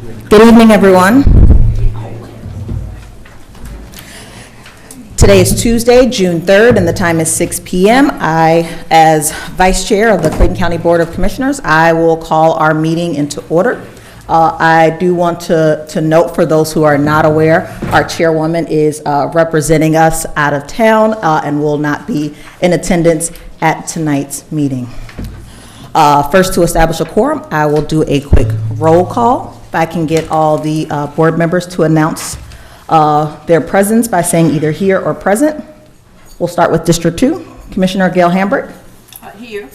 Good evening, everyone. Today is Tuesday, June 3rd, and the time is 6 p.m. I, as Vice Chair of the Clayton County Board of Commissioners, I will call our meeting into order. I do want to note, for those who are not aware, our chairwoman is representing us out of town and will not be in attendance at tonight's meeting. First, to establish a quorum, I will do a quick roll call. If I can get all the board members to announce their presence by saying either here or present. We'll start with District 2. Commissioner Gail Hambert. Here.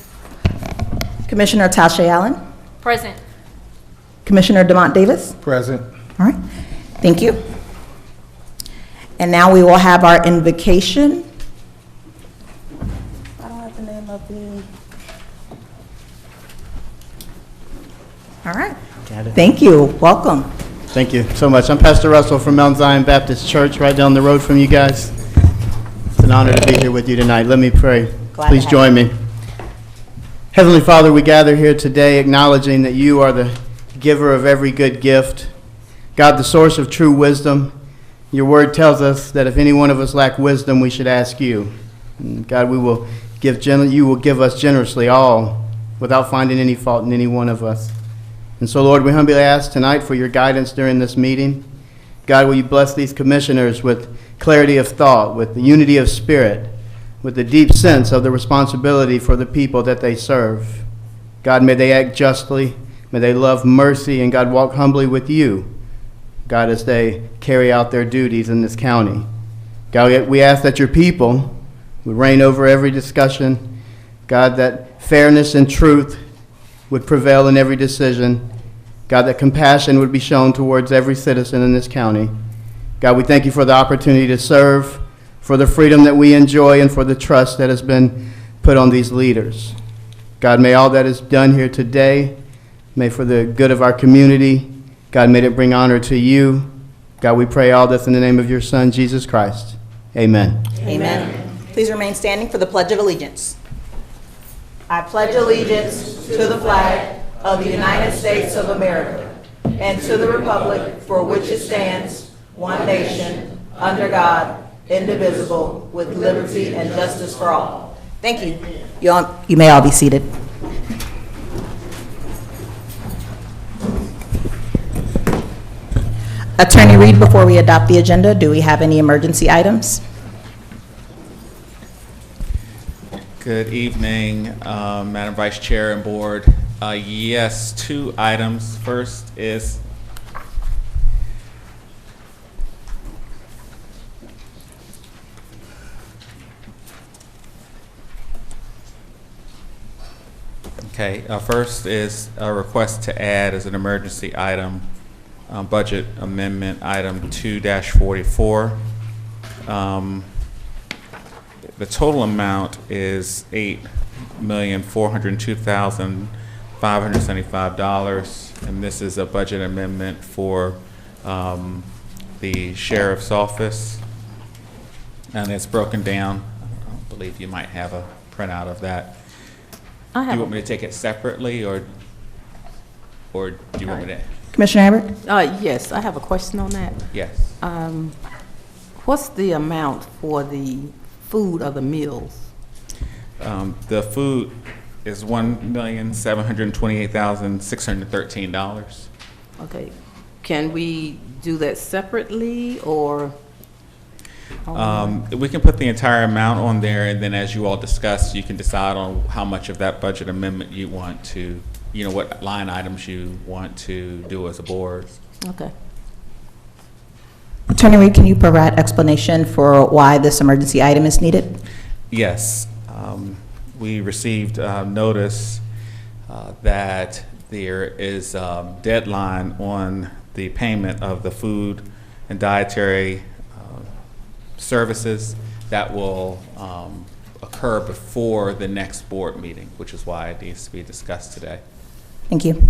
Commissioner Tasha Allen. Present. Commissioner Demont Davis. Present. All right, thank you. And now we will have our invocation. I don't have the name of the... All right. Got it. Thank you. Welcome. Thank you so much. I'm Pastor Russell from Mount Zion Baptist Church, right down the road from you guys. It's an honor to be here with you tonight. Let me pray. Please join me. Heavenly Father, we gather here today acknowledging that you are the giver of every good gift. God, the source of true wisdom. Your word tells us that if any one of us lack wisdom, we should ask you. And God, you will give us generously all without finding any fault in any one of us. And so, Lord, we humbly ask tonight for your guidance during this meeting. God, will you bless these commissioners with clarity of thought, with the unity of spirit, with the deep sense of the responsibility for the people that they serve. God, may they act justly, may they love mercy, and God, walk humbly with you, God, as they carry out their duties in this county. God, we ask that your people would reign over every discussion. God, that fairness and truth would prevail in every decision. God, that compassion would be shown towards every citizen in this county. God, we thank you for the opportunity to serve, for the freedom that we enjoy, and for the trust that has been put on these leaders. God, may all that is done here today, may for the good of our community, God, may it bring honor to you. God, we pray all this in the name of your Son, Jesus Christ. Amen. Amen. Please remain standing for the Pledge of Allegiance. I pledge allegiance to the flag of the United States of America and to the republic for which it stands, one nation, under God, indivisible, with liberty and justice for all. Thank you. You may all be seated. Attorney Reed, before we adopt the agenda, do we have any emergency items? Good evening, Madam Vice Chair and Board. Yes, 2 items. First is first is a request to add as an emergency item budget amendment item 2-44. The total amount is $8,402,575, and this is a budget amendment for the Sheriff's Office, and it's broken down. I believe you might have a printout of that. Do you want me to take it separately, or do you want me to? Commissioner Hammer? Yes, I have a question on that. Yes. What's the amount for the food of the meals? The food is $1,728,613. Okay. Can we do that separately, or? We can put the entire amount on there, and then as you all discuss, you can decide on how much of that budget amendment you want to, what line items you want to do as a board. Okay. Attorney Reed, can you provide explanation for why this emergency item is needed? Yes. We received notice that there is a deadline on the payment of the food and dietary services that will occur before the next board meeting, which is why it needs to be discussed today. Thank you.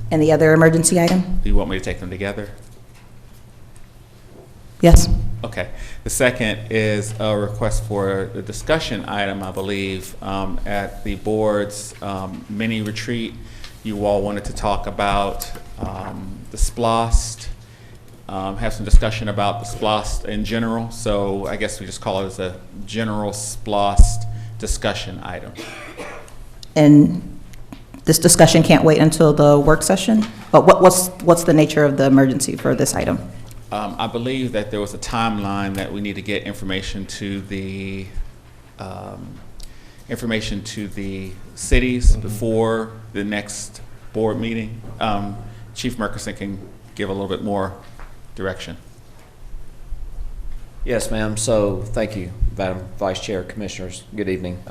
And the other emergency item? Do you want me to take them together? Yes. Okay. The second is a request for a discussion item, I believe, at the board's mini retreat you all wanted to talk about the SPLOST, have some discussion about the SPLOST in general. So I guess we just call it as a general SPLOST discussion item. And this discussion can't wait until the work session? But what's the nature of the emergency for this item? I believe that there was a timeline that we need to get information to the cities before the next board meeting. Chief Murkison can give a little bit more direction. Yes, ma'am. So thank you, Madam Vice Chair, Commissioners. Good evening.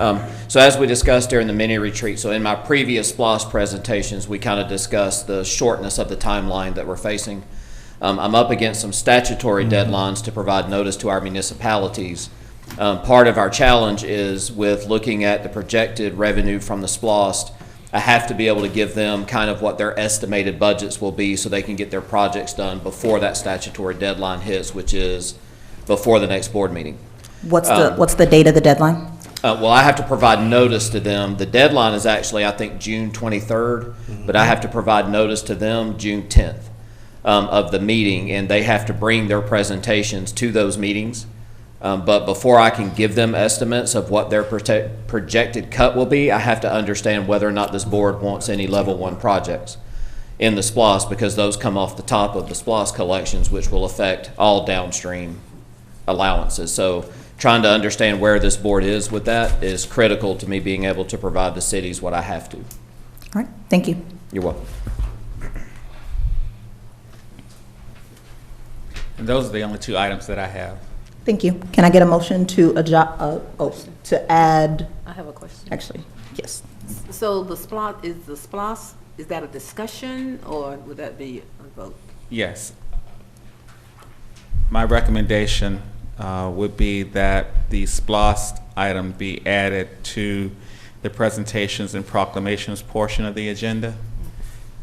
So as we discussed during the mini retreat, so in my previous SPLOST presentations, we kind of discussed the shortness of the timeline that we're facing. I'm up against some statutory deadlines to provide notice to our municipalities. Part of our challenge is with looking at the projected revenue from the SPLOST. I have to be able to give them kind of what their estimated budgets will be so they can get their projects done before that statutory deadline hits, which is before the next board meeting. What's the date of the deadline? Well, I have to provide notice to them. The deadline is actually, I think, June 23rd, but I have to provide notice to them June 10th of the meeting, and they have to bring their presentations to those meetings. But before I can give them estimates of what their projected cut will be, I have to understand whether or not this board wants any level 1 projects in the SPLOST, because those come off the top of the SPLOST collections, which will affect all downstream allowances. So trying to understand where this board is with that is critical to me being able to provide the cities what I have to. All right, thank you. You're welcome. And those are the only 2 items that I have. Thank you. Can I get a motion to to add, I have a question. actually, yes. So the SPLOST, is that a discussion or would that be a vote? Yes. My recommendation would be that the SPLOST item be added to the presentations and proclamations portion of the agenda.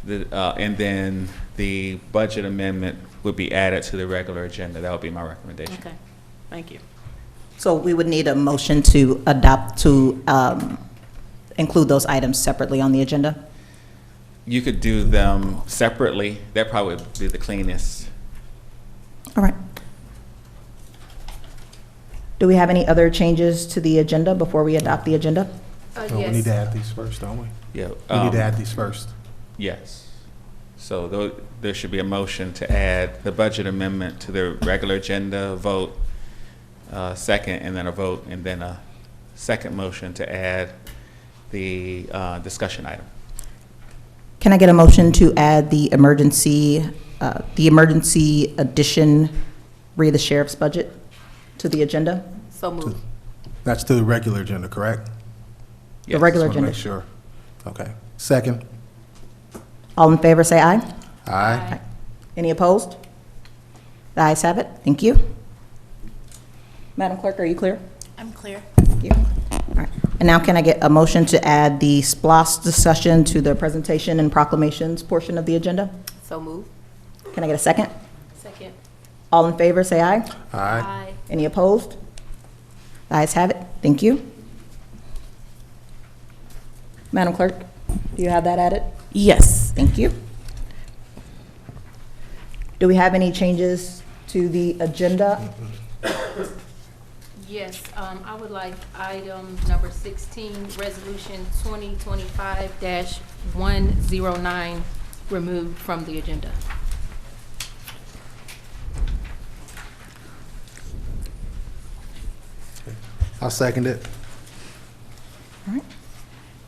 And then the budget amendment would be added to the regular agenda. That would be my recommendation. Okay, thank you. So we would need a motion to adopt, to include those items separately on the agenda? You could do them separately. That probably would be the cleanest. All right. Do we have any other changes to the agenda before we adopt the agenda? We need to add these first, don't we? Yeah. We need to add these first. Yes. So there should be a motion to add the budget amendment to the regular agenda, vote second, and then a vote, and then a second motion to add the discussion item. Can I get a motion to add the emergency addition re the sheriff's budget to the agenda? So moved. That's to the regular agenda, correct? The regular Just wanna agenda. make sure. Okay. Second. All in favor, say aye. Aye. Any opposed? The ayes have it. Thank you. Madam Clerk, are you clear? I'm clear. Thank you. All right. And now can I get a motion to add the SPLOST discussion to the presentation and proclamations portion of the agenda? So moved. Can I get a second? Second. All in favor, say aye. Aye. Any opposed? The ayes have it. Thank you. Madam Clerk, do you have that added? Yes. Thank you. Do we have any changes to the agenda? Yes, I would like item number 16, resolution 2025-109, removed from the agenda. I'll second it. All right.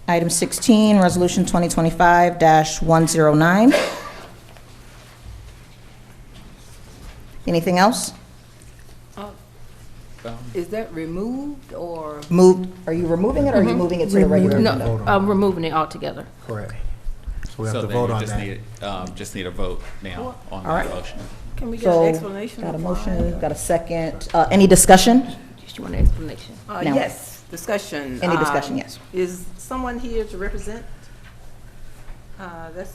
Item 16, resolution 2025-109. Anything else? Is that removed or? Moved, are you removing it or are you moving it to the regular Remove. agenda? No, I'm removing it altogether. Correct. So we have So to then vote you on just that. need, just need a vote now on All right. the motion. Can we get So, an explanation? got a of motion, why? got a second. Any discussion? Just want an explanation. No. Yes, discussion. Any discussion, yes. Is someone here to represent? That's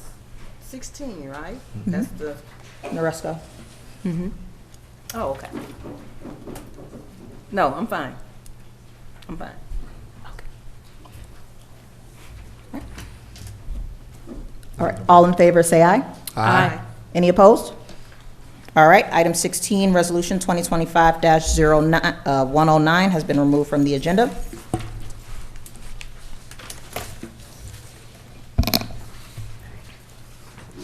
16, right? That's the, Naresco? oh, okay. No, I'm fine. I'm fine. All right, all in favor, say aye. Aye. Any opposed? All right, item 16, Resolution 2025-109 has been removed from the agenda.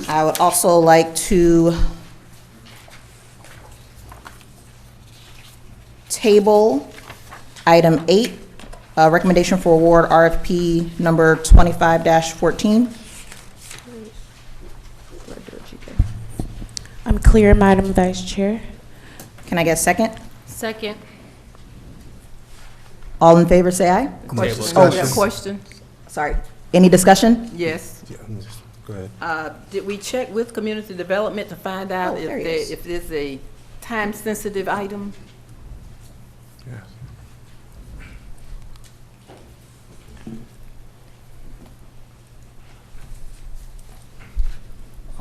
I would also like to table item 8, recommendation for award RFP number 25-14. I'm clear, Madam Vice Chair. Can I get a second? Second. All in favor, say aye. Question, Oh, a question? sorry. Any discussion? Yes. Yeah, go ahead. Did we check with community development to find out Oh, if there he there, is. if it's a time-sensitive item? Yeah.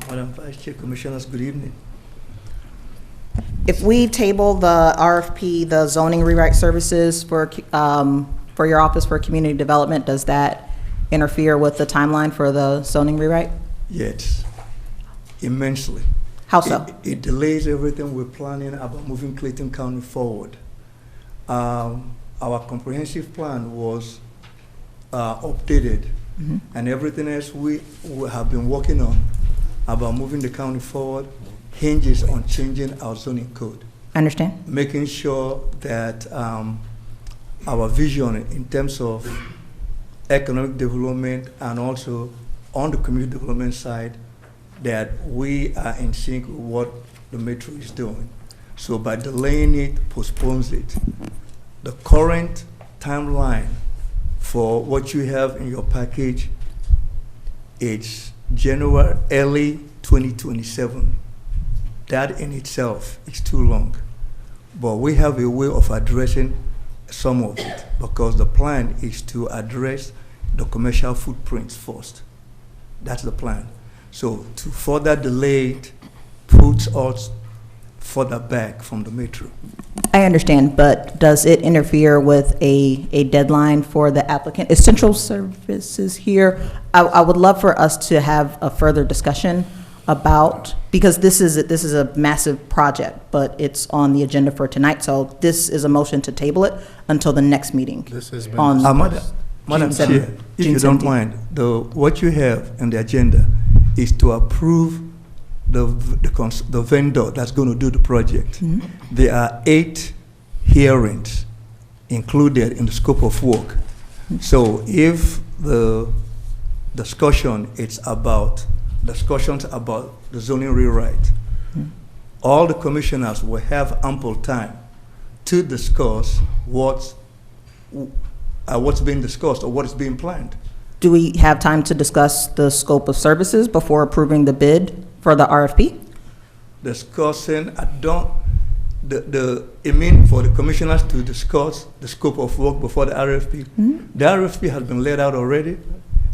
Madam Vice Chair, Commissioners, good evening. If we table the RFP, the zoning rewrite services for your Office for Community Development, does that interfere with the timeline for the zoning rewrite? Yes, immensely. How so? It delays everything we're planning about moving Clayton County forward. Our comprehensive plan was updated, and everything else we have been working on about moving the county forward hinges on changing our zoning code, Understand? making sure that our vision in terms of economic development and also on the community development side, that we are in sync with what the metro is doing. So by delaying it, postpones it. The current timeline for what you have in your package, it's January, early 2027. That in itself is too long. But we have a way of addressing some of it, because the plan is to address the commercial footprints first. That's the plan. So to further delay it puts us further back from the metro. I understand, but does it interfere with a deadline for the applicant? Essential services here, I would love for us to have a further discussion about, because this is a massive project, but it's on the agenda for tonight, so this is a motion to table it until the next meeting. This has been on Madam June Chair, 7th. if June you don't 17th. mind, what you have in the agenda is to approve the vendor that's going to do the project. There are 8 hearings included in the scope of work. So if the discussions about the zoning rewrite, all the commissioners will have ample time to discuss what's being discussed or what is being planned. Do we have time to discuss the scope of services before approving the bid for the RFP? Discussing, I mean for the commissioners to discuss the scope of work before the RFP. The RFP has been laid out already.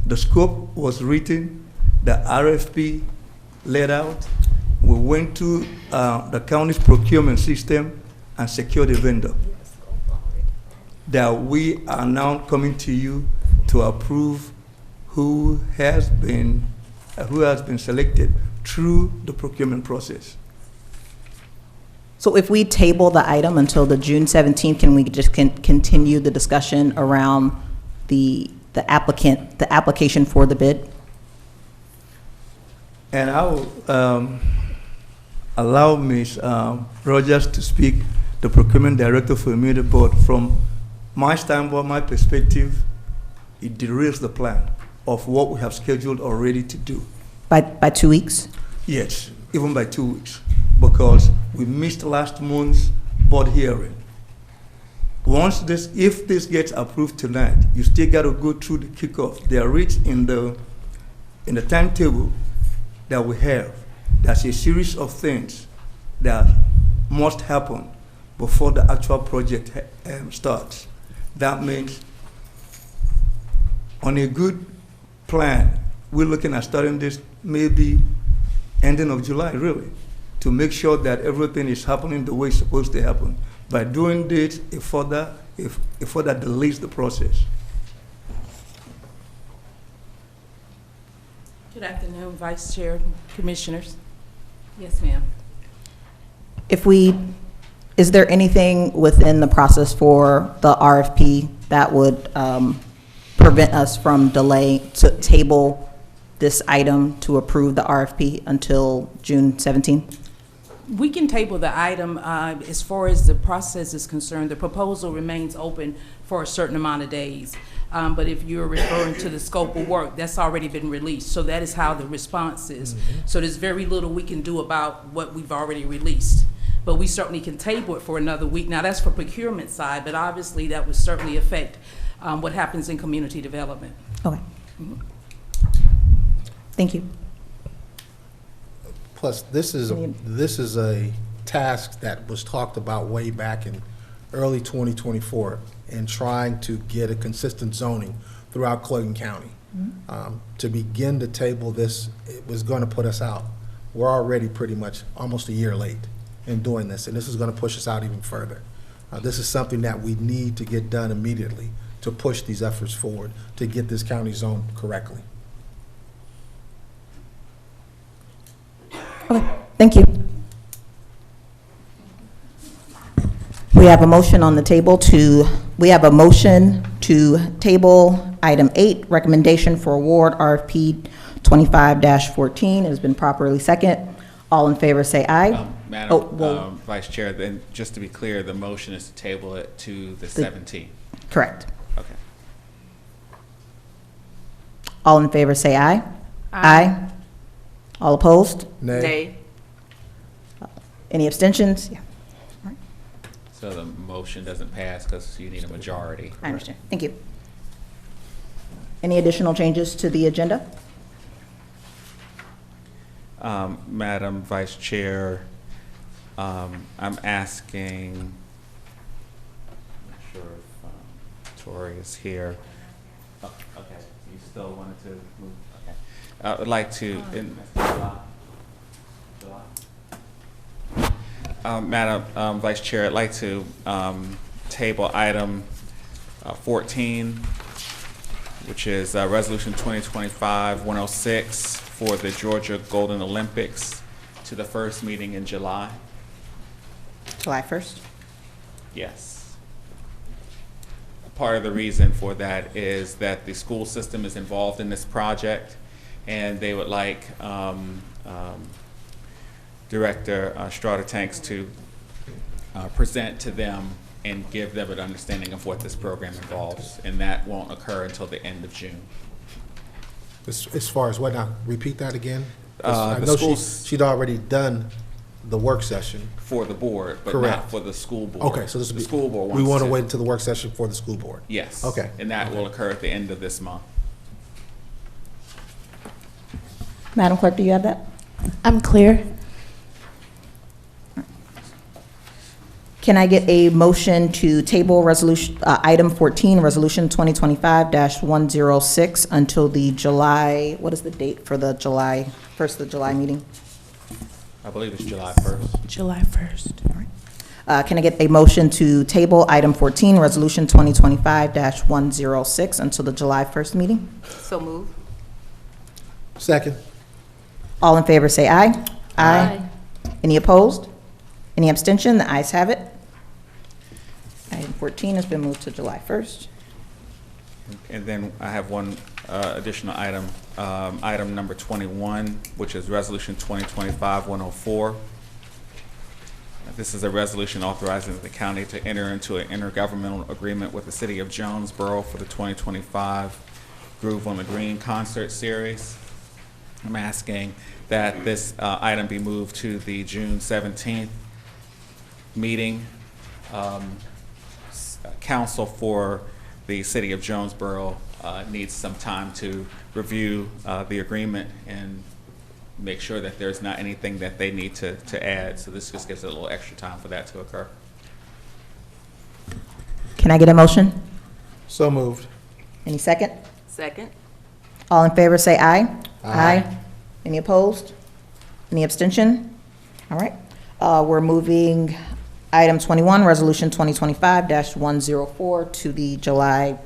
The scope was written, the RFP laid out. We went to the county's procurement system and secured a vendor. That we are now coming to you to approve who has been selected through the procurement process. So if we table the item until the June 17th, can we just continue the discussion around the application for the bid? And I will allow Ms. Rogers to speak, the procurement director for the Community Board. From my standpoint, my perspective, it derails the plan of what we have scheduled already to do. By 2 weeks? Yes, even by 2 weeks, because we missed last month's board hearing. If this gets approved tonight, you still got to go through the kickoff. They are written in the timetable that we have. There's a series of things that must happen before the actual project starts. That means on a good plan, we're looking at starting this maybe ending of July, really, to make sure that everything is happening the way it's supposed to happen. By doing this, it further delays the process. Good afternoon, Vice Chair, Commissioners. Yes, ma'am. Is there anything within the process for the RFP that would prevent us from to table this item to approve the RFP until June 17th? We can table the item. As far as the process is concerned, the proposal remains open for a certain amount of days. But if you're referring to the scope of work, that's already been released. So that is how the response is. So there's very little we can do about what we've already released. But we certainly can table it for another week. Now, that's for procurement side, but obviously that would certainly affect what happens in community development. Okay. Thank you. Plus, this is a task that was talked about way back in early 2024 in trying to get a consistent zoning throughout Clayton County. To begin to table this, it was going to put us out. We're already pretty much almost a year late in doing this, and this is going to push us out even further. This is something that we need to get done immediately to push these efforts forward to get this county zoned correctly. Okay, thank you. We have a motion on the table to table item 8, recommendation for award RFP 25-14. It has been properly second. All in favor say aye. Madam Vice Chair, then just to be clear, the motion is to table it to the 17th. Correct. Okay. All in favor say aye. Aye. All opposed? Nay. Any abstentions? Yeah, So the motion doesn't pass because you need a majority. I understand. Thank you. Any additional changes to the agenda? Madam Vice Chair, I'm asking, I'm not sure if Tori is here. Oh, okay, you still wanted to move? Okay. I would like to, Madam Vice Chair, I'd like to table item 14, which is Resolution 2025-106 for the Georgia Golden Olympics to the first meeting in July. July 1st? Yes. Part of the reason for that is that the school system is involved in this project, and they would like Director Strata-Tanks to present to them and give them an understanding of what this program involves, and that won't occur until the end of June. As far as what now? Repeat that again. I The know schools- she'd already done the work session. For the board, but Correct. not for the school board. Okay, so this The would be. school board We wants want to to wait until the work session for the school board. Yes. Okay. And that will occur at the end of this month. Madam Clerk, do you have that? I'm clear. Can I get a motion to table resolution, item 14, resolution 2025-106 until the July, what is the date for the July, first of the July meeting? I believe it's July 1st. July 1st. Can I get a motion to table item 14, resolution 2025-106 until the July 1st meeting? So move. Second. All in favor say aye. Aye. Any opposed? Any abstention? The ayes have it. Item 14 has been moved to July 1st. And then I have one additional item, item number 21, which is Resolution 2025-104. This is a resolution authorizing the county to enter into an intergovernmental agreement with the city of Jonesboro for the 2025 Groove on the Green concert series. I'm asking that this item be moved to the June 17th meeting. Council for the city of Jonesboro needs some time to review the agreement and make sure that there's not anything that they need to add. So this just gives it a little extra time for that to occur. Can I get a motion? So moved. Any second? Second. All in favor say aye. Aye. Any opposed? Any abstention? All right. We're moving item 21, resolution 2025-104 to the July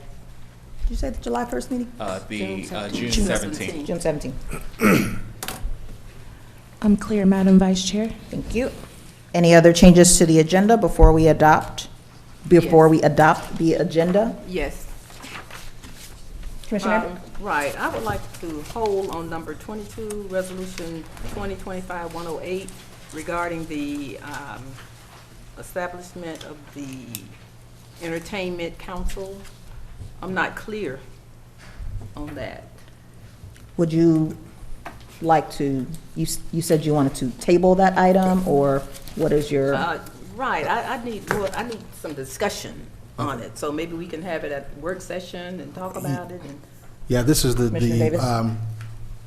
you say the July 1st meeting? June 17th. June 17th. I'm clear, Madam Vice Chair. Thank you. Any other changes to the agenda before we adopt the agenda? Yes. Commissioner Evans? Right, I would like to hold on number 22, Resolution 2025-108, regarding the establishment of the Entertainment Council. I'm not clear on that. Would you like to, you said you wanted to table that item, or what is your? Right, I need some discussion on it, so maybe we can have it at work session and talk about it. And Yeah, this is Commissioner Davis?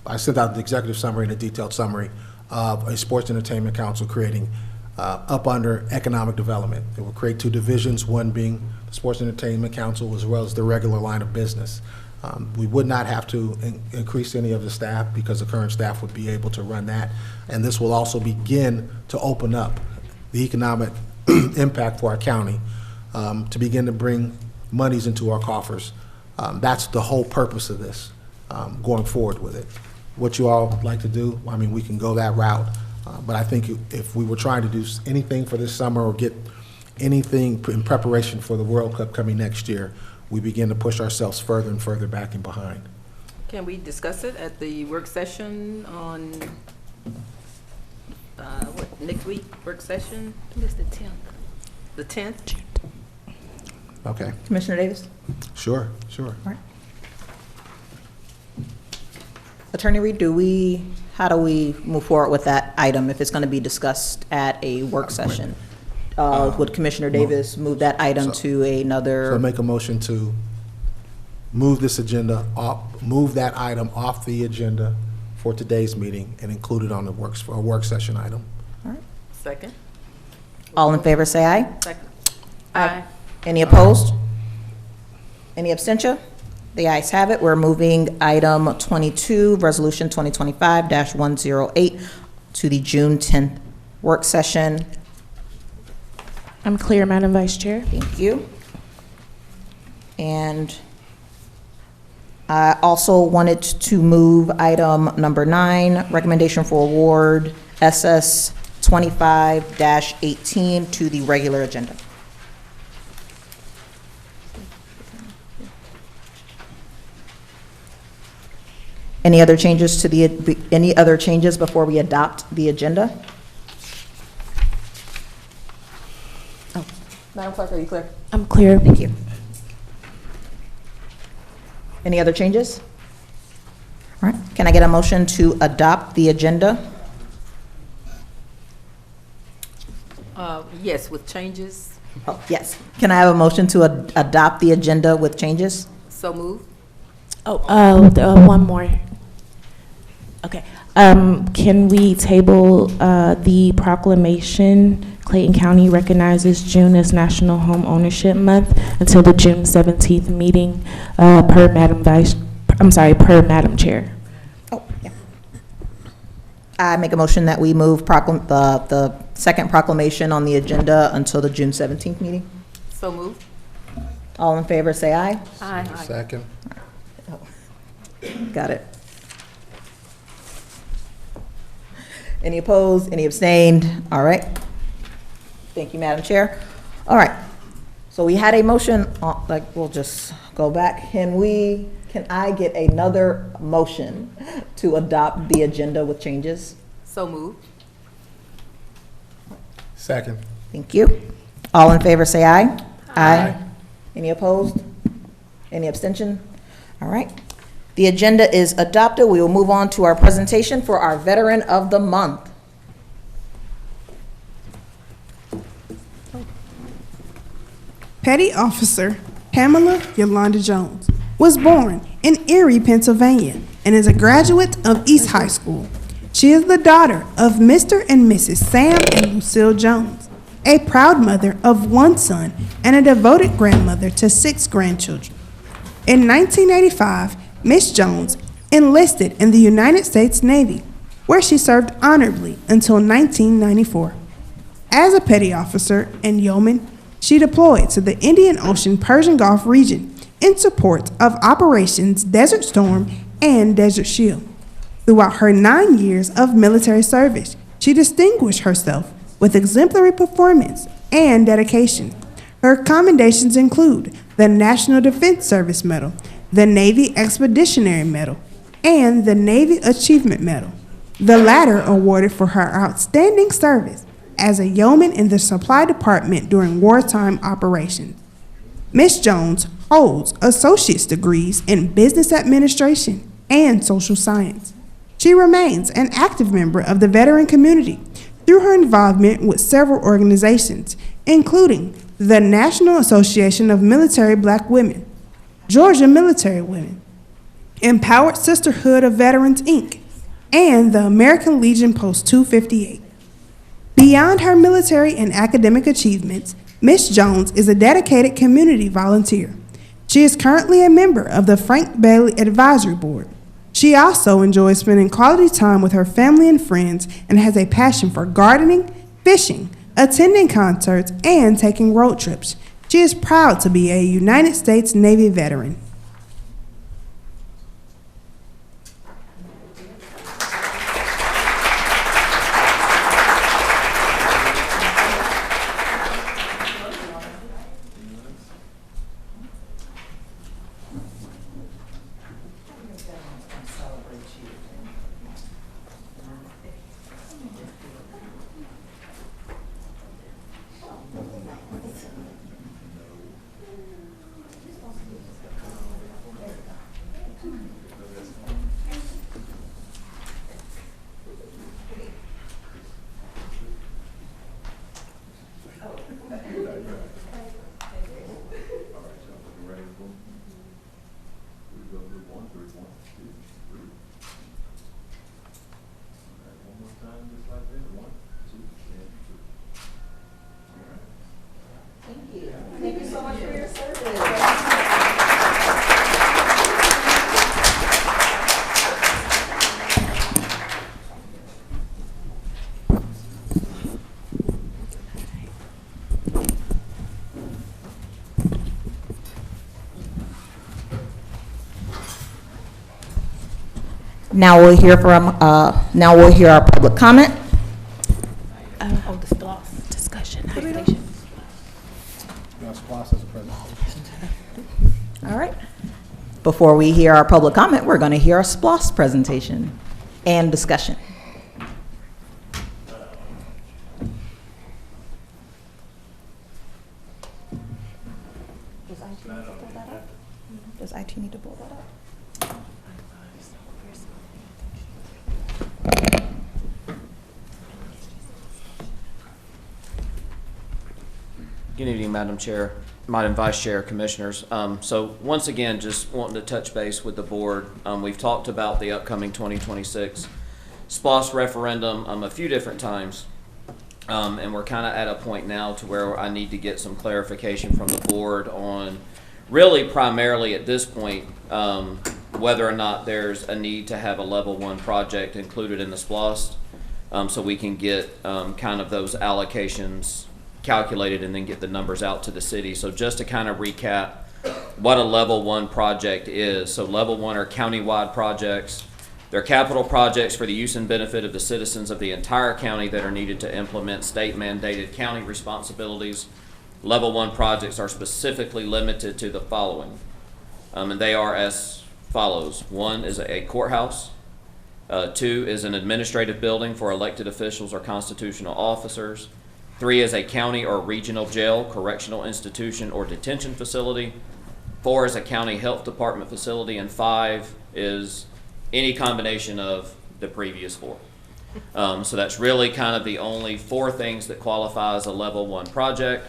I sent out the executive summary and a detailed summary of a sports entertainment council creating up under economic development. It will create two divisions, one being the sports entertainment council as well as the regular line of business. We would not have to increase any of the staff because the current staff would be able to run that. And this will also begin to open up the economic impact for our county, to begin to bring monies into our coffers. That's the whole purpose of this, going forward with it. What you all like to do, I mean, we can go that route, but I think if we were trying to do anything for this summer or get anything in preparation for the World Cup coming next year, we begin to push ourselves further and further back and behind. can we discuss it at the work session on, next week, work session? It's the 10th. The 10th? Okay, Commissioner Davis? sure. Attorney Reed, how do we move forward with that item if it's going to be discussed at a work session? Would Commissioner Davis move that item to So another? make a motion to move this agenda off, move that item off the agenda for today's meeting and include it on the work session item. Second? All in favor, say aye. Second. Aye. Any opposed? Any abstention? The ayes have it. We're moving item 22, Resolution 2025-108, to the June 10th work session. I'm clear, Madam Vice Chair. Thank you. And I also wanted to move item number 9, recommendation for award SS 25-18 to the regular agenda. Any other changes to any other changes before we adopt the agenda? Oh, Madam Clerk, are you clear? I'm clear. Thank you. Any other changes? All right, can I get a motion to adopt the agenda? Yes, with changes. Oh, yes. Can I have a motion to adopt the agenda with changes? So move. One more. Okay. Can we table the proclamation, Clayton County recognizes June as National Home Ownership Month, until the June 17th meeting, per Madam Chair? Oh, yeah. I make a motion that we move the second proclamation on the agenda until the June 17th meeting. So move. All in favor, say aye. Aye. Second. Got it. Any opposed? Any abstained? All right. Thank you, Madam Chair. All right. So we had a motion, we'll just go back. Can I get another motion to adopt the agenda with changes? So move. Second. Thank you. All in favor, say aye. Aye. Any opposed? Any abstention? All right. The agenda is adopted. We will move on to our presentation for our Veteran of the Month. Petty Officer Pamela Yolanda Jones was born in Erie, Pennsylvania, and is a graduate of East High School. She is the daughter of Mr. and Mrs. Sam and Lucille Jones, a proud mother of one son and a devoted grandmother to 6 grandchildren. In 1985, Miss Jones enlisted in the United States Navy, where she served honorably until 1994. As a petty officer and yeoman, she deployed to the Indian Ocean Persian Gulf region in support of Operations Desert Storm and Desert Shield. Throughout her 9 years of military service, she distinguished herself with exemplary performance and dedication. Her commendations include the National Defense Service Medal, the Navy Expeditionary Medal, and the Navy Achievement Medal, the latter awarded for her outstanding service as a yeoman in the Supply Department during wartime operations. Ms. Jones holds associate's degrees in business administration and social science. She remains an active member of the veteran community through her involvement with several organizations, including the National Association of Military Black Women, Georgia Military Women, Empowered Sisterhood of Veterans, Inc., and the American Legion Post 258. Beyond her military and academic achievements, Ms. Jones is a dedicated community volunteer. She is currently a member of the Frank Bailey Advisory Board. She also enjoys spending quality time with her family and friends and has a passion for gardening, fishing, attending concerts, and taking road trips. She is proud to be a United States Navy veteran. Now we'll hear our public comment. Oh, the SPLOST discussion. All right. Before we hear our public comment, we're going to hear a SPLOST presentation and discussion. Does IT need to pull that up? Good evening, Madam Chair, Madam Vice Chair, Commissioners. So once again, just wanting to touch base with the board. We've talked about the upcoming 2026 SPLOST referendum a few different times. And we're kind of at a point now to where I need to get some clarification from the board on really primarily at this point, whether or not there's a need to have a level 1 project included in the SPLOST, so we can get kind of those allocations calculated and then get the numbers out to the city. So just to kind of recap what a level 1 project is. So level 1 are county-wide projects. They're capital projects for the use and benefit of the citizens of the entire county that are needed to implement state-mandated county responsibilities. Level 1 projects are specifically limited to the following, and they are as follows. 1 is a courthouse. 2 is an administrative building for elected officials or constitutional officers. 3 is a county or regional jail, correctional institution, or detention facility. 4 is a county health department facility, and 5 is any combination of the previous 4. So that's really kind of the only 4 things that qualify as a level 1 project.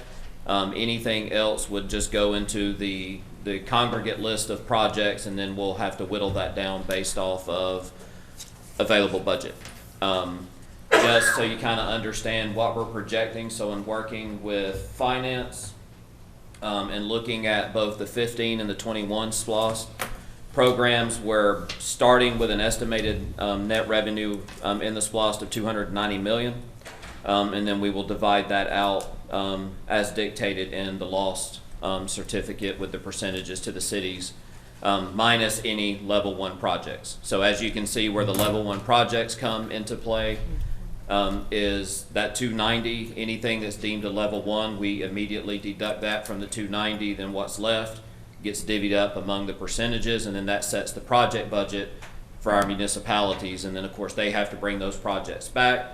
Anything else would just go into the congregate list of projects, and then we'll have to whittle that down based off of available budget. Just so you kind of understand what we're projecting, so in working with finance and looking at both the 15 and the 21 SPLOST programs, we're starting with an estimated net revenue in the SPLOST of $290 million, and then we will divide that out as dictated in the lost certificate with the percentages to the cities, minus any level 1 projects. So as you can see, where the level 1 projects come into play is that 290. Anything that's deemed a level 1, we immediately deduct that from the 290. Then what's left gets divvied up among the percentages, and then that sets the project budget for our municipalities. And then, of course, they have to bring those projects back.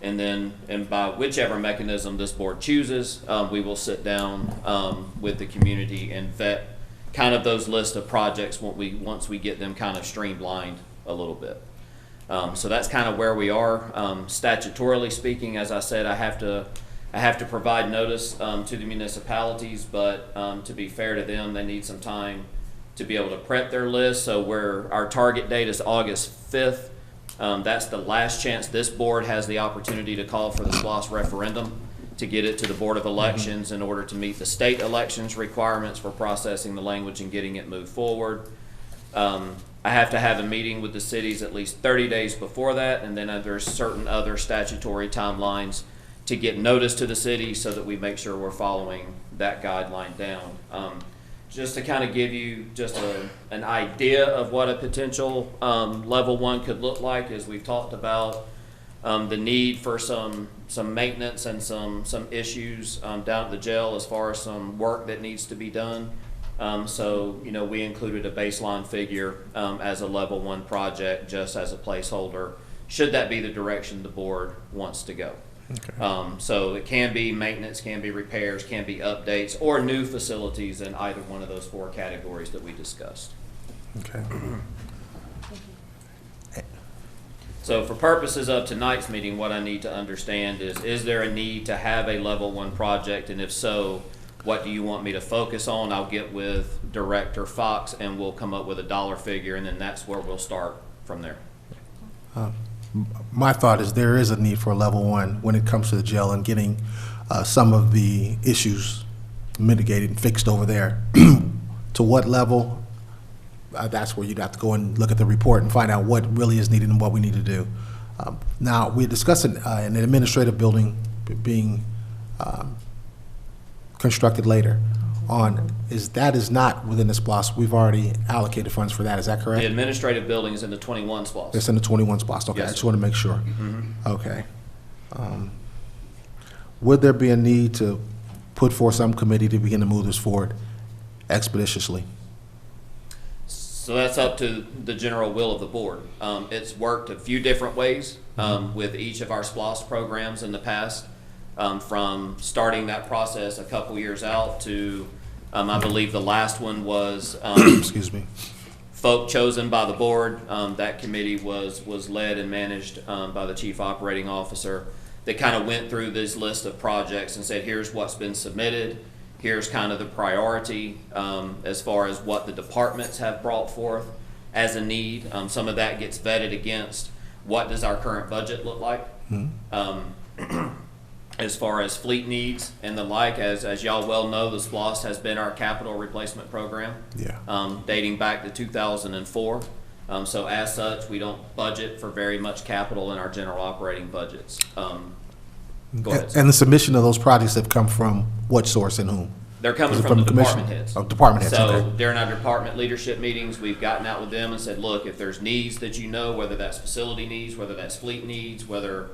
And then, and by whichever mechanism this board chooses, we will sit down with the community and vet kind of those lists of projects once we get them kind of streamlined a little bit. So that's kind of where we are. Statutorily speaking, as I said, I have to provide notice to the municipalities, but to be fair to them, they need some time to be able to prep their list. So our target date is August 5th. That's the last chance this board has the opportunity to call for the SPLOST referendum to get it to the Board of Elections in order to meet the state elections requirements for processing the language and getting it moved forward. I have to have a meeting with the cities at least 30 days before that, and then there's certain other statutory timelines to get notice to the city so that we make sure we're following that guideline down. Just to kind of give you just an idea of what a potential level 1 could look like, is we've talked about the need for some maintenance and some issues down at the jail as far as some work that needs to be done. So, you know, we included a baseline figure as a level 1 project just as a placeholder, should that be the direction the board wants to go. Okay. So it can be maintenance, can be repairs, can be updates, or new facilities in either one of those 4 categories that we discussed. Okay. So for purposes of tonight's meeting, what I need to understand is there a need to have a level 1 project? And if so, what do you want me to focus on? I'll get with Director Fox and we'll come up with a dollar figure, and then that's where we'll start from there. My thought is there is a need for a level 1 when it comes to the jail and getting some of the issues mitigated and fixed over there. To what level? That's where you'd have to go and look at the report and find out what really is needed and what we need to do. Now, we're discussing an administrative building being constructed later on. That is not within the SPLOST. We've already allocated funds for that. Is that correct? The administrative building is in the 21 SPLOST. It's in the 21 SPLOST. Okay, Yes, I just want to make sure. Mm-hmm. Okay. Would there be a need to put forth some committee to begin to move this forward expeditiously? So that's up to the general will of the board. It's worked a few different ways with each of our SPLOST programs in the past, from starting that process a couple years out to, I believe the last one was excuse me, folk chosen by the board. That committee was led and managed by the chief operating officer. That kind of went through this list of projects and said, here's what's been submitted. Here's kind of the priority as far as what the departments have brought forth as a need. Some of that gets vetted against what does our current budget look like as far as fleet needs and the like. As y'all well know, the SPLOST has been our capital replacement program dating back to 2004. So as such, we don't budget for very much capital in our general operating budgets. Go ahead, and the submission of those projects have come from what source and whom? They're coming from the department heads. Oh, department heads, So okay. during our department leadership meetings, we've gotten out with them and said, look, if there's needs that you know, whether that's facility needs, whether that's fleet needs, whether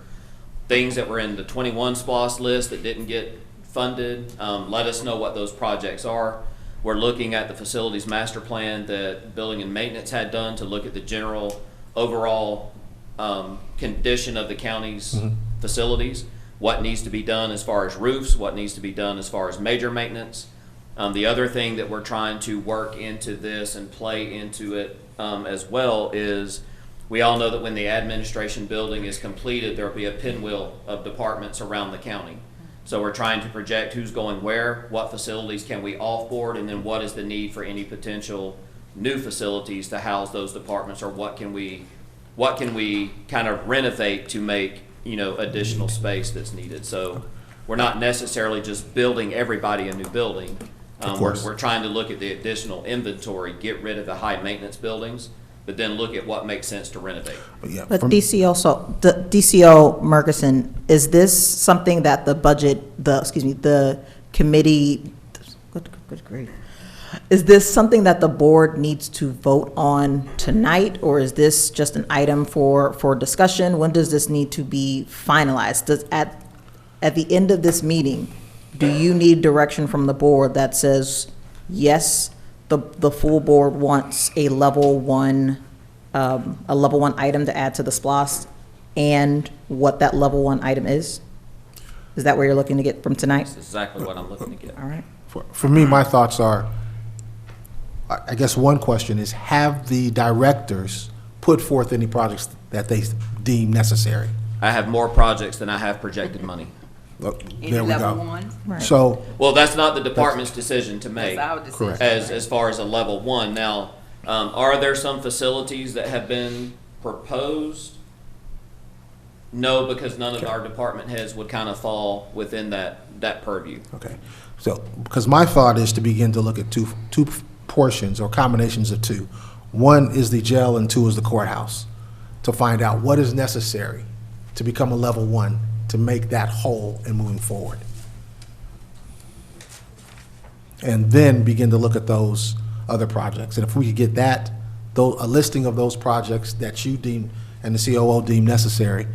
things that were in the 21 SPLOST list that didn't get funded, let us know what those projects are. We're looking at the facilities master plan that building and maintenance had done to look at the general overall condition of the county's facilities, what needs to be done as far as roofs, what needs to be done as far as major maintenance. The other thing that we're trying to work into this and play into it as well is we all know that when the administration building is completed, there will be a pinwheel of departments around the county. So we're trying to project who's going where, what facilities can we offboard, and then what is the need for any potential new facilities to house those departments, or what can we kind of renovate to make, you know, additional space that's needed. So we're not necessarily just building everybody a new building. We're trying to look at the additional inventory, get rid of the high maintenance buildings, but then look at what makes sense to renovate. But DCO Murchison, is this something that the budget, the committee, good grief. Is this something that the board needs to vote on tonight, or is this just an item for discussion? When does this need to be finalized? Does, at the end of this meeting, do you need direction from the board that says, yes, the full board wants a level one item to add to the SPLOST, and what that level one item is? Is that where you're looking to get from tonight? That's exactly what I'm looking to get. All right. For me, my thoughts are, I guess one question is, have the directors put forth any projects that they deem necessary? I have more projects than I have projected money. Look, Any there we level go. one? Right. So, Well, that's not the department's decision to make. That's our decision. Correct. As far as a level one. Now, are there some facilities that have been proposed? No, because none of our department heads would kind of fall within that purview. okay. So, because my thought is to begin to look at two portions or combinations of two. One is the jail and two is the courthouse, to find out what is necessary to become a level one, to make that whole and moving forward. And then begin to look at those other projects. And if we could get that, a listing of those projects that you deem and the COO deem necessary,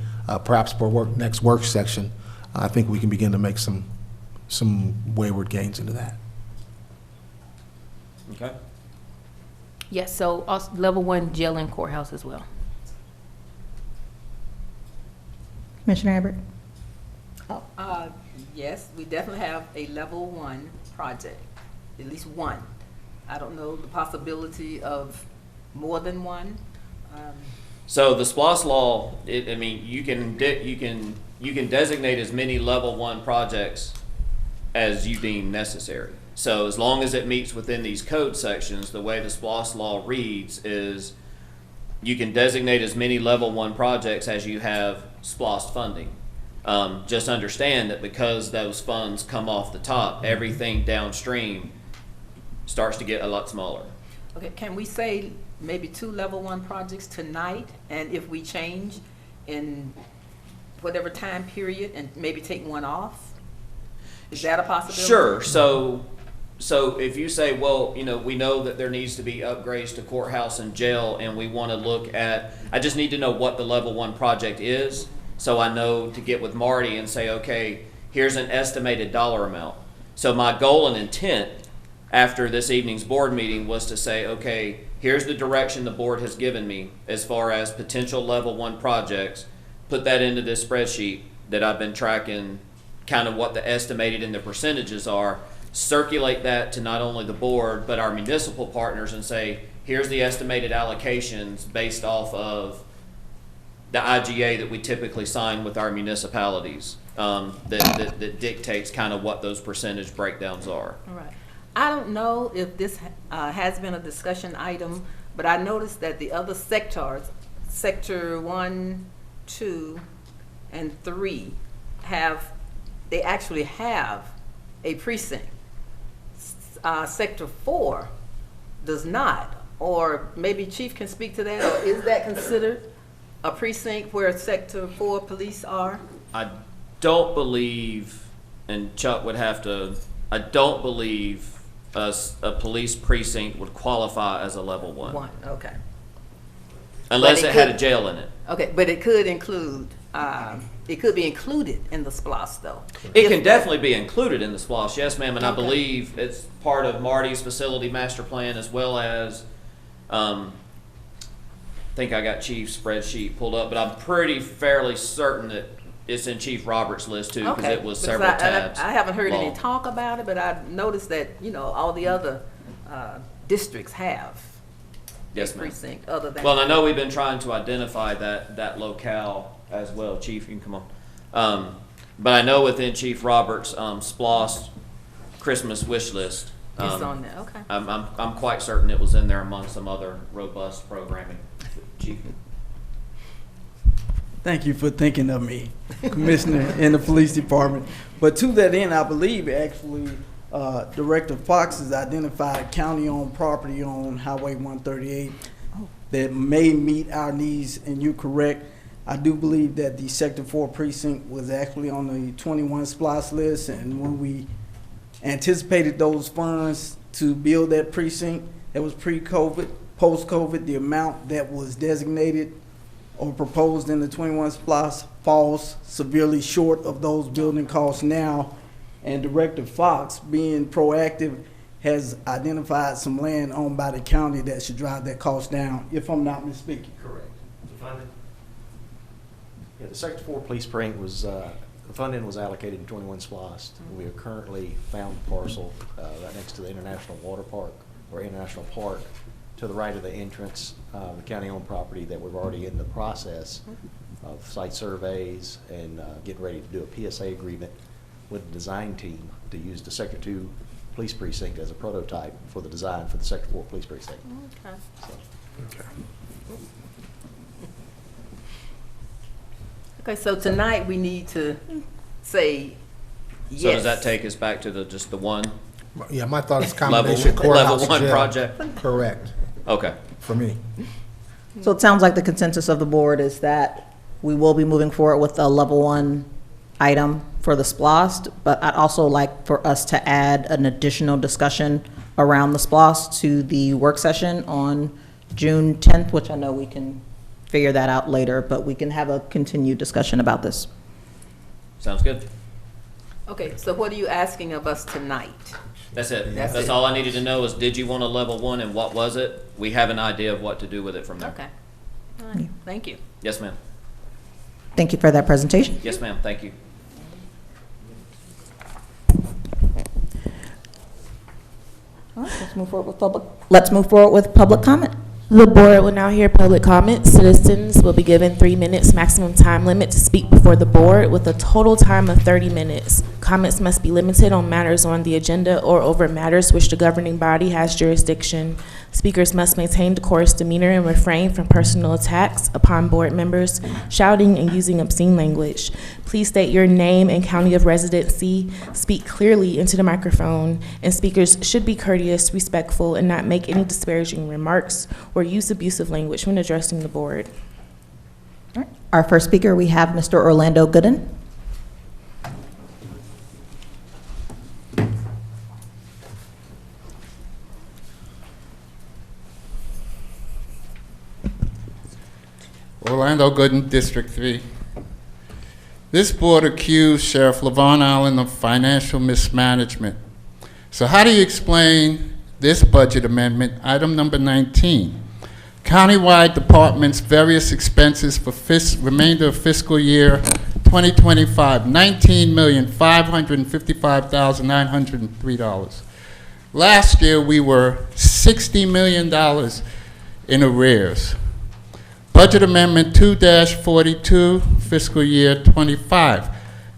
perhaps for next work section, I think we can begin to make some wayward gains into that. Okay. Yes, so also level one jail and courthouse as well. Commissioner Abbott? Yes, we definitely have a level one project, at least one. I don't know the possibility of more than one. So the SPLOST law, I mean, you can designate as many level one projects as you deem necessary. So as long as it meets within these code sections, the way the SPLOST law reads is you can designate as many level one projects as you have SPLOST funding. Just understand that because those funds come off the top, everything downstream starts to get a lot smaller. Okay, can we say maybe 2 level one projects tonight? And if we change in whatever time period and maybe take one off? Is that a possibility? Sure. So if you say, well, you know, we know that there needs to be upgrades to courthouse and jail, and we want to look at, I just need to know what the level one project is, so I know to get with Marty and say, okay, here's an estimated dollar amount. So my goal and intent after this evening's board meeting was to say, okay, here's the direction the board has given me as far as potential level one projects. Put that into this spreadsheet that I've been tracking, kind of what the estimated and the percentages are. Circulate that to not only the board, but our municipal partners and say, here's the estimated allocations based off of the IGA that we typically sign with our municipalities, that dictates kind of what those percentage breakdowns are. All right. I don't know if this has been a discussion item, but I noticed that the other sectors, sector 1, 2, and 3, they actually have a precinct. Sector 4 does not, or maybe Chief can speak to that, or is that considered a precinct where Sector 4 police are? I don't believe, and Chuck would have to, I don't believe a police precinct would qualify as a level one. One, okay. Unless But it had a jail in it. Okay, but it could include, it could be included in the SPLOST though. It can definitely be included in the SPLOST, yes, ma'am, and I Okay. believe it's part of Marty's facility master plan as well as, I think I got Chief's spreadsheet pulled up, but I'm pretty fairly certain that it's in Chief Roberts' list too, because Okay, it was because several tabs. I haven't heard any long. talk about it, but I noticed that, you know, all the other districts have a Yes, ma'am. precinct other than. Well, and I know we've been trying to identify that locale as well. Chief, you can come on. But I know within Chief Roberts' SPLOST Christmas wish list. It's on there, okay. I'm quite certain it was in there among some other robust programming. Chief. Thank you for thinking of me, Commissioner, in the police department. But to that end, I believe actually Director Fox has identified county-owned property on Highway 138 that may meet our needs, and you're correct. I do believe that the Sector 4 precinct was actually on the 21 SPLOST list, and when we anticipated those funds to build that precinct. That was pre-COVID. Post-COVID, the amount that was designated or proposed in the 21 SPLOST falls severely short of those building costs now. And Director Fox, being proactive, has identified some land owned by the county that should drive that cost down, if I'm not mistaken. Correct. The funding? Yeah, the Sector 4 police precinct was, the funding was allocated in 21 SPLOST. We have currently found a parcel right next to the International Water Park, or International Park, to the right of the entrance, the county-owned property that we're already in the process of site surveys and getting ready to do a PSA agreement with the design team to use the Sector 2 police precinct as a prototype for the design for the Sector 4 police precinct. Okay. So, Okay, so tonight we need to say yes. So does that take us back to just the one? Yeah, my thought is Level, combination courthouse level one jail. project? Correct, Okay. for me. So it sounds like the consensus of the board is that we will be moving forward with a level 1 item for the SPLOST, but I'd also like for us to add an additional discussion around the SPLOST to the work session on June 10th, which I know we can figure that out later, but we can have a continued discussion about this. Sounds good. Okay, so what are you asking of us tonight? That's it. That's That's it. all I needed to know is, did you want a level 1 and what was it? We have an idea of what to do with it from there. Okay. All right, thank you. Yes, ma'am. Thank you for that presentation. Yes, ma'am. Thank you. All right, let's move forward with public comment. The board will now hear public comment. Citizens will be given 3 minutes maximum time limit to speak before the board with a total time of 30 minutes. Comments must be limited on matters on the agenda or over matters which the governing body has jurisdiction. Speakers must maintain decorous demeanor and refrain from personal attacks upon board members, shouting and using obscene language. Please state your name and county of residency, speak clearly into the microphone, and speakers should be courteous, respectful, and not make any disparaging remarks or use abusive language when addressing the board. All right. Our first speaker, we have Mr. Orlando Gooden. Orlando Gooden, District 3. This board accused Sheriff LaVon Allen of financial mismanagement. So how do you explain this budget amendment, item number 19? Countywide departments' various expenses for remainder of fiscal year 2025, $19,555,903. Last year, we were $60 million in arrears. Budget Amendment 2-42, fiscal year 25.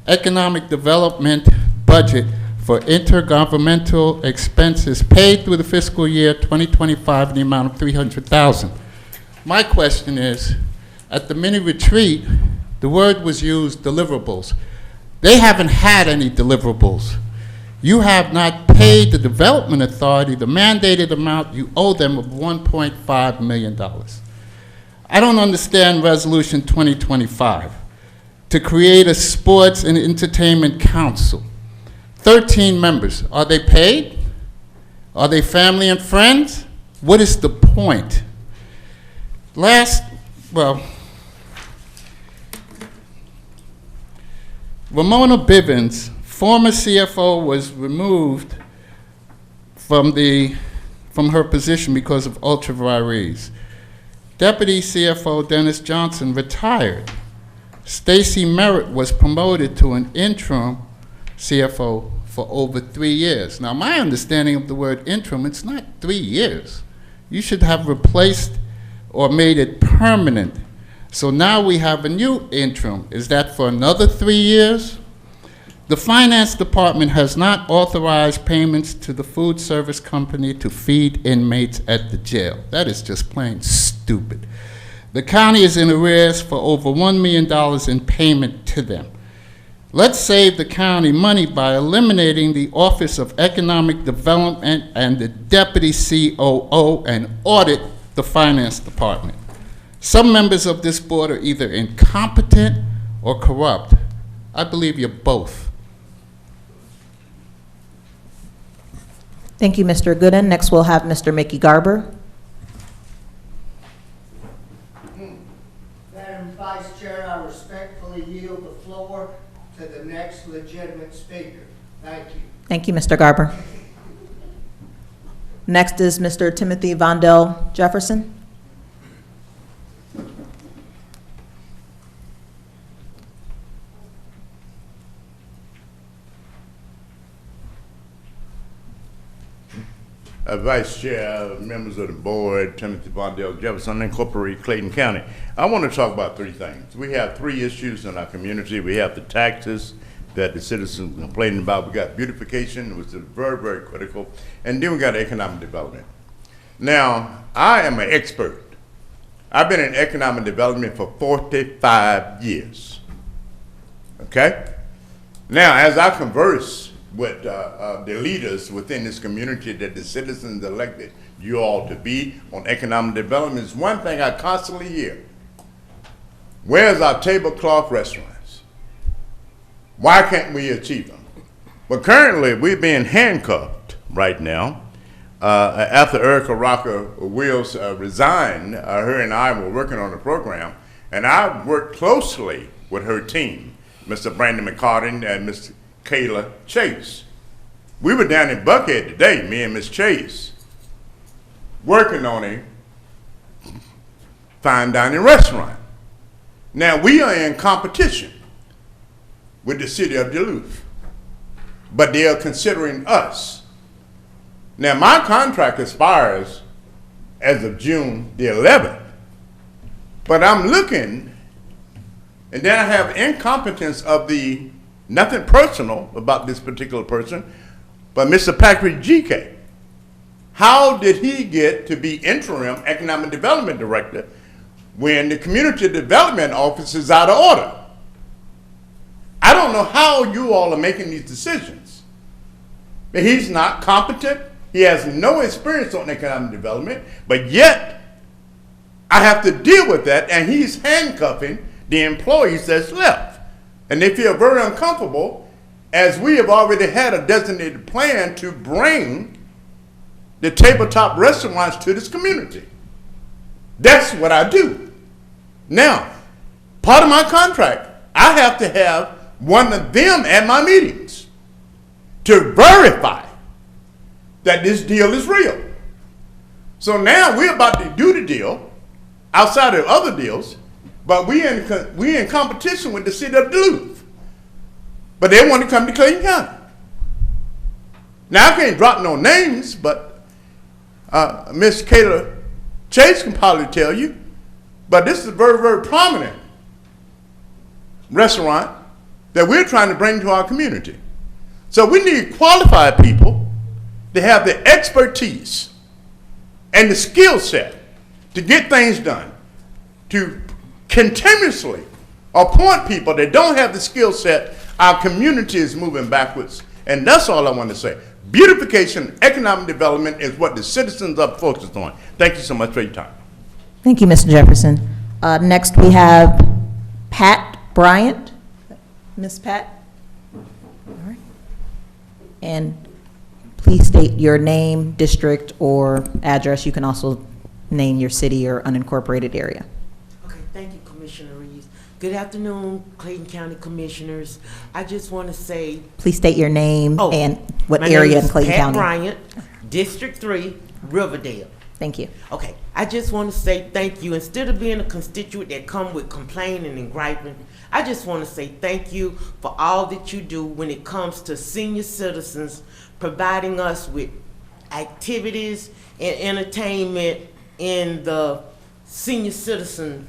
Economic Development Budget for intergovernmental expenses paid through the fiscal year 2025 in the amount of $300,000. My question is, at the mini retreat, the word was used, deliverables. They haven't had any deliverables. You have not paid the Development Authority the mandated amount you owe them of $1.5 million. I don't understand Resolution 2025 to create a sports and entertainment council. 13 members. Are they paid? Are they family and friends? What is the point? Ramona Bivens, former CFO, was removed from her position because of ultra vires. Deputy CFO Dennis Johnson retired. Stacy Merritt was promoted to an interim CFO for over 3 years. Now, my understanding of the word interim, it's not 3 years. You should have replaced or made it permanent. So now we have a new interim. Is that for another 3 years? The finance department has not authorized payments to the food service company to feed inmates at the jail. That is just plain stupid. The county is in arrears for over $1 million in payment to them. Let's save the county money by eliminating the Office of Economic Development and the Deputy COO and audit the finance department. Some members of this board are either incompetent or corrupt. I believe you're both. Thank you, Mr. Gooden. Next, we'll have Mr. Mickey Garber. Madam Vice Chair, I respectfully yield the floor to the next legitimate speaker. Thank you. Thank you, Mr. Garber. Next is Mr. Timothy Vondell Jefferson. Vice Chair, members of the board, Timothy Vondell Jefferson, Incorporated, Clayton County. I want to talk about three things. We have three issues in our community. We have the taxes that the citizens are complaining about. We got beautification, which is very, very critical. And then we got economic development. Now, I am an expert. I've been in economic development for 45 years. Okay? Now, as I converse with the leaders within this community that the citizens elected you all to be on economic development, is one thing I constantly hear. Where's our tablecloth restaurants? Why can't we achieve them? Well, currently, we're being handcuffed right now. After Erica Rocker Wills resigned, her and I were working on the program, and I worked closely with her team, Mr. Brandon McCartin and Ms. Kayla Chase. We were down in Buckhead today, me and Ms. Chase, working on a fine dining restaurant. Now, we are in competition with the city of Duluth, but they are considering us. Now, my contract expires as of June the 11th, but I'm looking, and then I have incompetence of the, nothing personal about this particular person, but Mr. Patrick G.K. How did he get to be interim economic development director when the community development office is out of order? I don't know how you all are making these decisions. But he's not competent. He has no experience on economic development, but yet I have to deal with that, and he's handcuffing the employees that's left. And they feel very uncomfortable, as we have already had a designated plan to bring the tabletop restaurants to this community. That's what I do. Now, part of my contract, I have to have one of them at my meetings to verify that this deal is real. So now we're about to do the deal outside of other deals, but we in competition with the city of Duluth. But they want to come to Clayton County. Now I can't drop no names, but Miss Kayla Chase can probably tell you, but this is a very, very prominent restaurant that we're trying to bring to our community. So we need qualified people to have the expertise and the skill set to get things done, to continuously appoint people that don't have the skill set. Our community is moving backwards, and that's all I want to say. Beautification, economic development is what the citizens are focused on. Thank you so much for your time. Thank you, Mr. Jefferson. Next, we have Pat Bryant. Miss Pat? All right. And please state your name, district, or address. You can also name your city or unincorporated area. Okay, thank you, Commissioner Reeves. Good afternoon, Clayton County Commissioners. I just want to say... Please state your name and what area in Clayton County. My name is Pat Bryant, District 3, Riverdale. Thank you. Okay, I just want to say thank you. Instead of being a constituent that come with complaining and griping, I just want to say thank you for all that you do when it comes to senior citizens, providing us with activities and entertainment in the senior citizen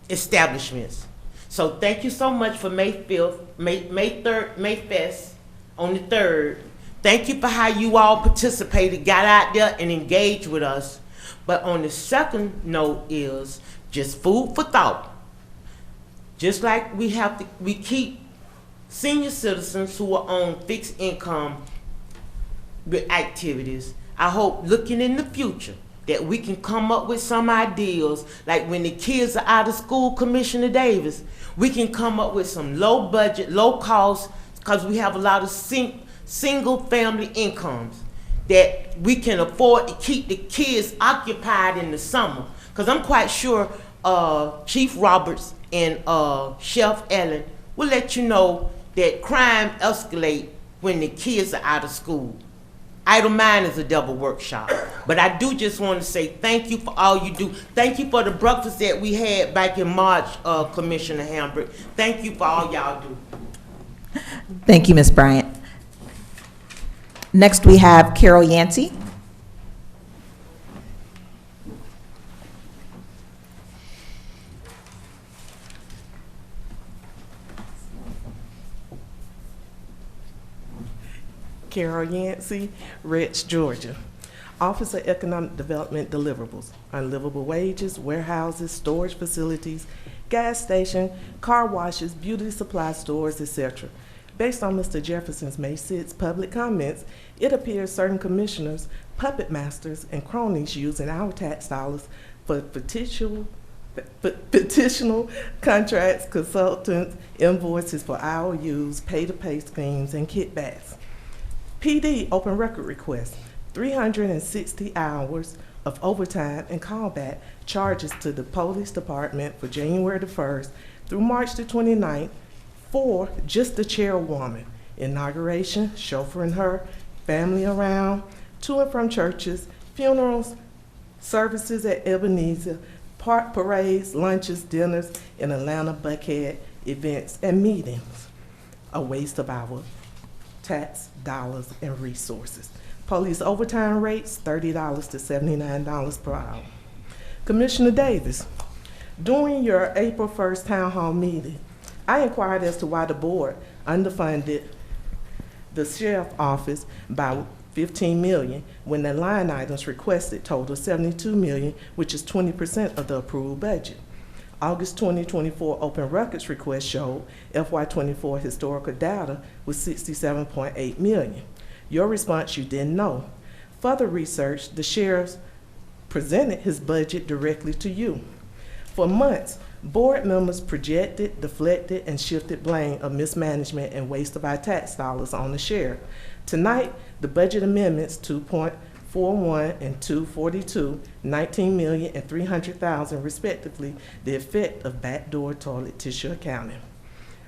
establishments. So thank you so much for May 5th, May Fest on the 3rd. Thank you for how you all participated, got out there and engaged with us. But on the second note is just food for thought. Just like we keep senior citizens who are on fixed income with activities. I hope looking in the future that we can come up with some ideas, like when the kids are out of school, Commissioner Davis, we can come up with some low budget, low cost, because we have a lot of single-family incomes that we can afford to keep the kids occupied in the summer. Because I'm quite sure Chief Roberts and Chef Ellen will let you know that crime escalates when the kids are out of school. Idle Mind is a double workshop. But I do just want to say thank you for all you do. Thank you for the breakfast that we had back in March, Commissioner Hambrick. Thank you for all y'all do. Thank you, Ms. Bryant. Next, we have Carol Yancey. Carol Yancey, Rich, Georgia. Office of Economic Development deliverables: unlivable wages, warehouses, storage facilities, gas station, car washes, beauty supply stores, etc. Based on Mr. Jefferson's May 6 public comments, it appears certain commissioners, puppet masters, and cronies using our tax dollars for petitional contracts, consultants, invoices for IOUs, pay-to-pay schemes, and kickbacks. PD open record requests: 360 hours of overtime and callback charges to the police department for January the 1st through March the 29th for just the chairwoman. Inauguration, chauffeuring her, family around, to and from churches, funerals, services at Ebenezer, park parades, lunches, dinners in Atlanta, Buckhead, events, and meetings. A waste of our tax dollars and resources. Police overtime rates, $30 to $79 per hour. Commissioner Davis, during your April 1st town hall meeting, I inquired as to why the board underfunded the sheriff's office by $15 million when the line items requested total $72 million, which is 20% of the approved budget. August 2024 open records request showed FY24 historical data was $67.8 million. Your response: you didn't know. Further research: the sheriff presented his budget directly to you. For months, board members projected, deflected, and shifted blame of mismanagement and waste of our tax dollars on the sheriff. Tonight, the budget amendments 2.41 and 242, $19 million and $300,000 respectively, the effect of backdoor toilet tissue accounting.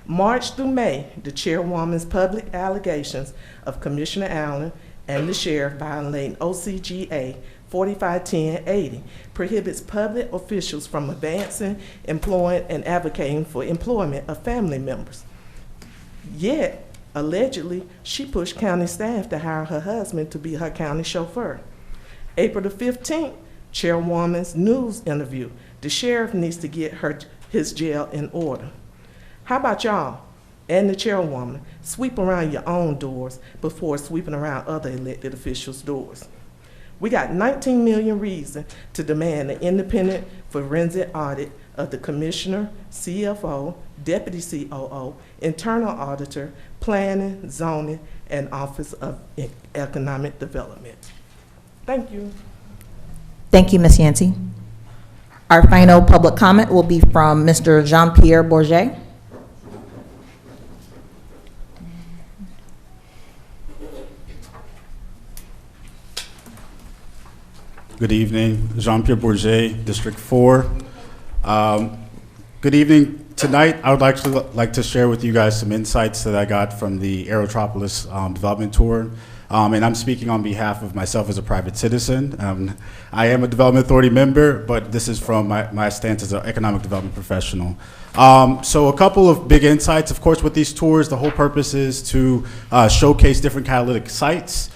March through May, the chairwoman's public allegations of Commissioner Allen and the sheriff violating OCGA 451080 prohibits public officials from advancing, employing, and advocating for employment of family members. Yet, allegedly, she pushed county staff to hire her husband to be her county chauffeur. April the 15th, chairwoman's news interview: the sheriff needs to get his jail in order. How about y'all and the chairwoman sweep around your own doors before sweeping around other elected officials' doors? We got 19 million reasons to demand an independent forensic audit of the commissioner, CFO, deputy COO, internal auditor, planning, zoning, and Office of Economic Development. Thank you. Thank you, Ms. Yancey. Our final public comment will be from Mr. Jean-Pierre Bourget. Good evening, Jean-Pierre Bourget, District 4. Good evening. Tonight, I would actually like to share with you guys some insights that I got from the Aerotropolis development tour. And I'm speaking on behalf of myself as a private citizen. I am a Development Authority member, but this is from my stance as an economic development professional. So a couple of big insights. Of course, with these tours, the whole purpose is to showcase different catalytic sites.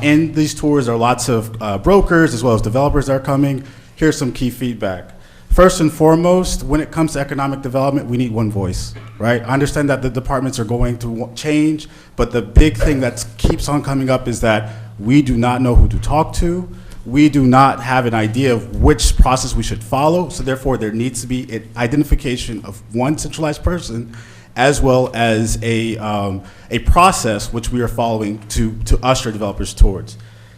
In these tours, there are lots of brokers as well as developers that are coming. Here's some key feedback. First and foremost, when it comes to economic development, we need one voice, right? I understand that the departments are going to change, but the big thing that keeps on coming up is that we do not know who to talk to. We do not have an idea of which process we should follow, so therefore there needs to be an identification of one centralized person as well as a process which we are following to usher developers towards.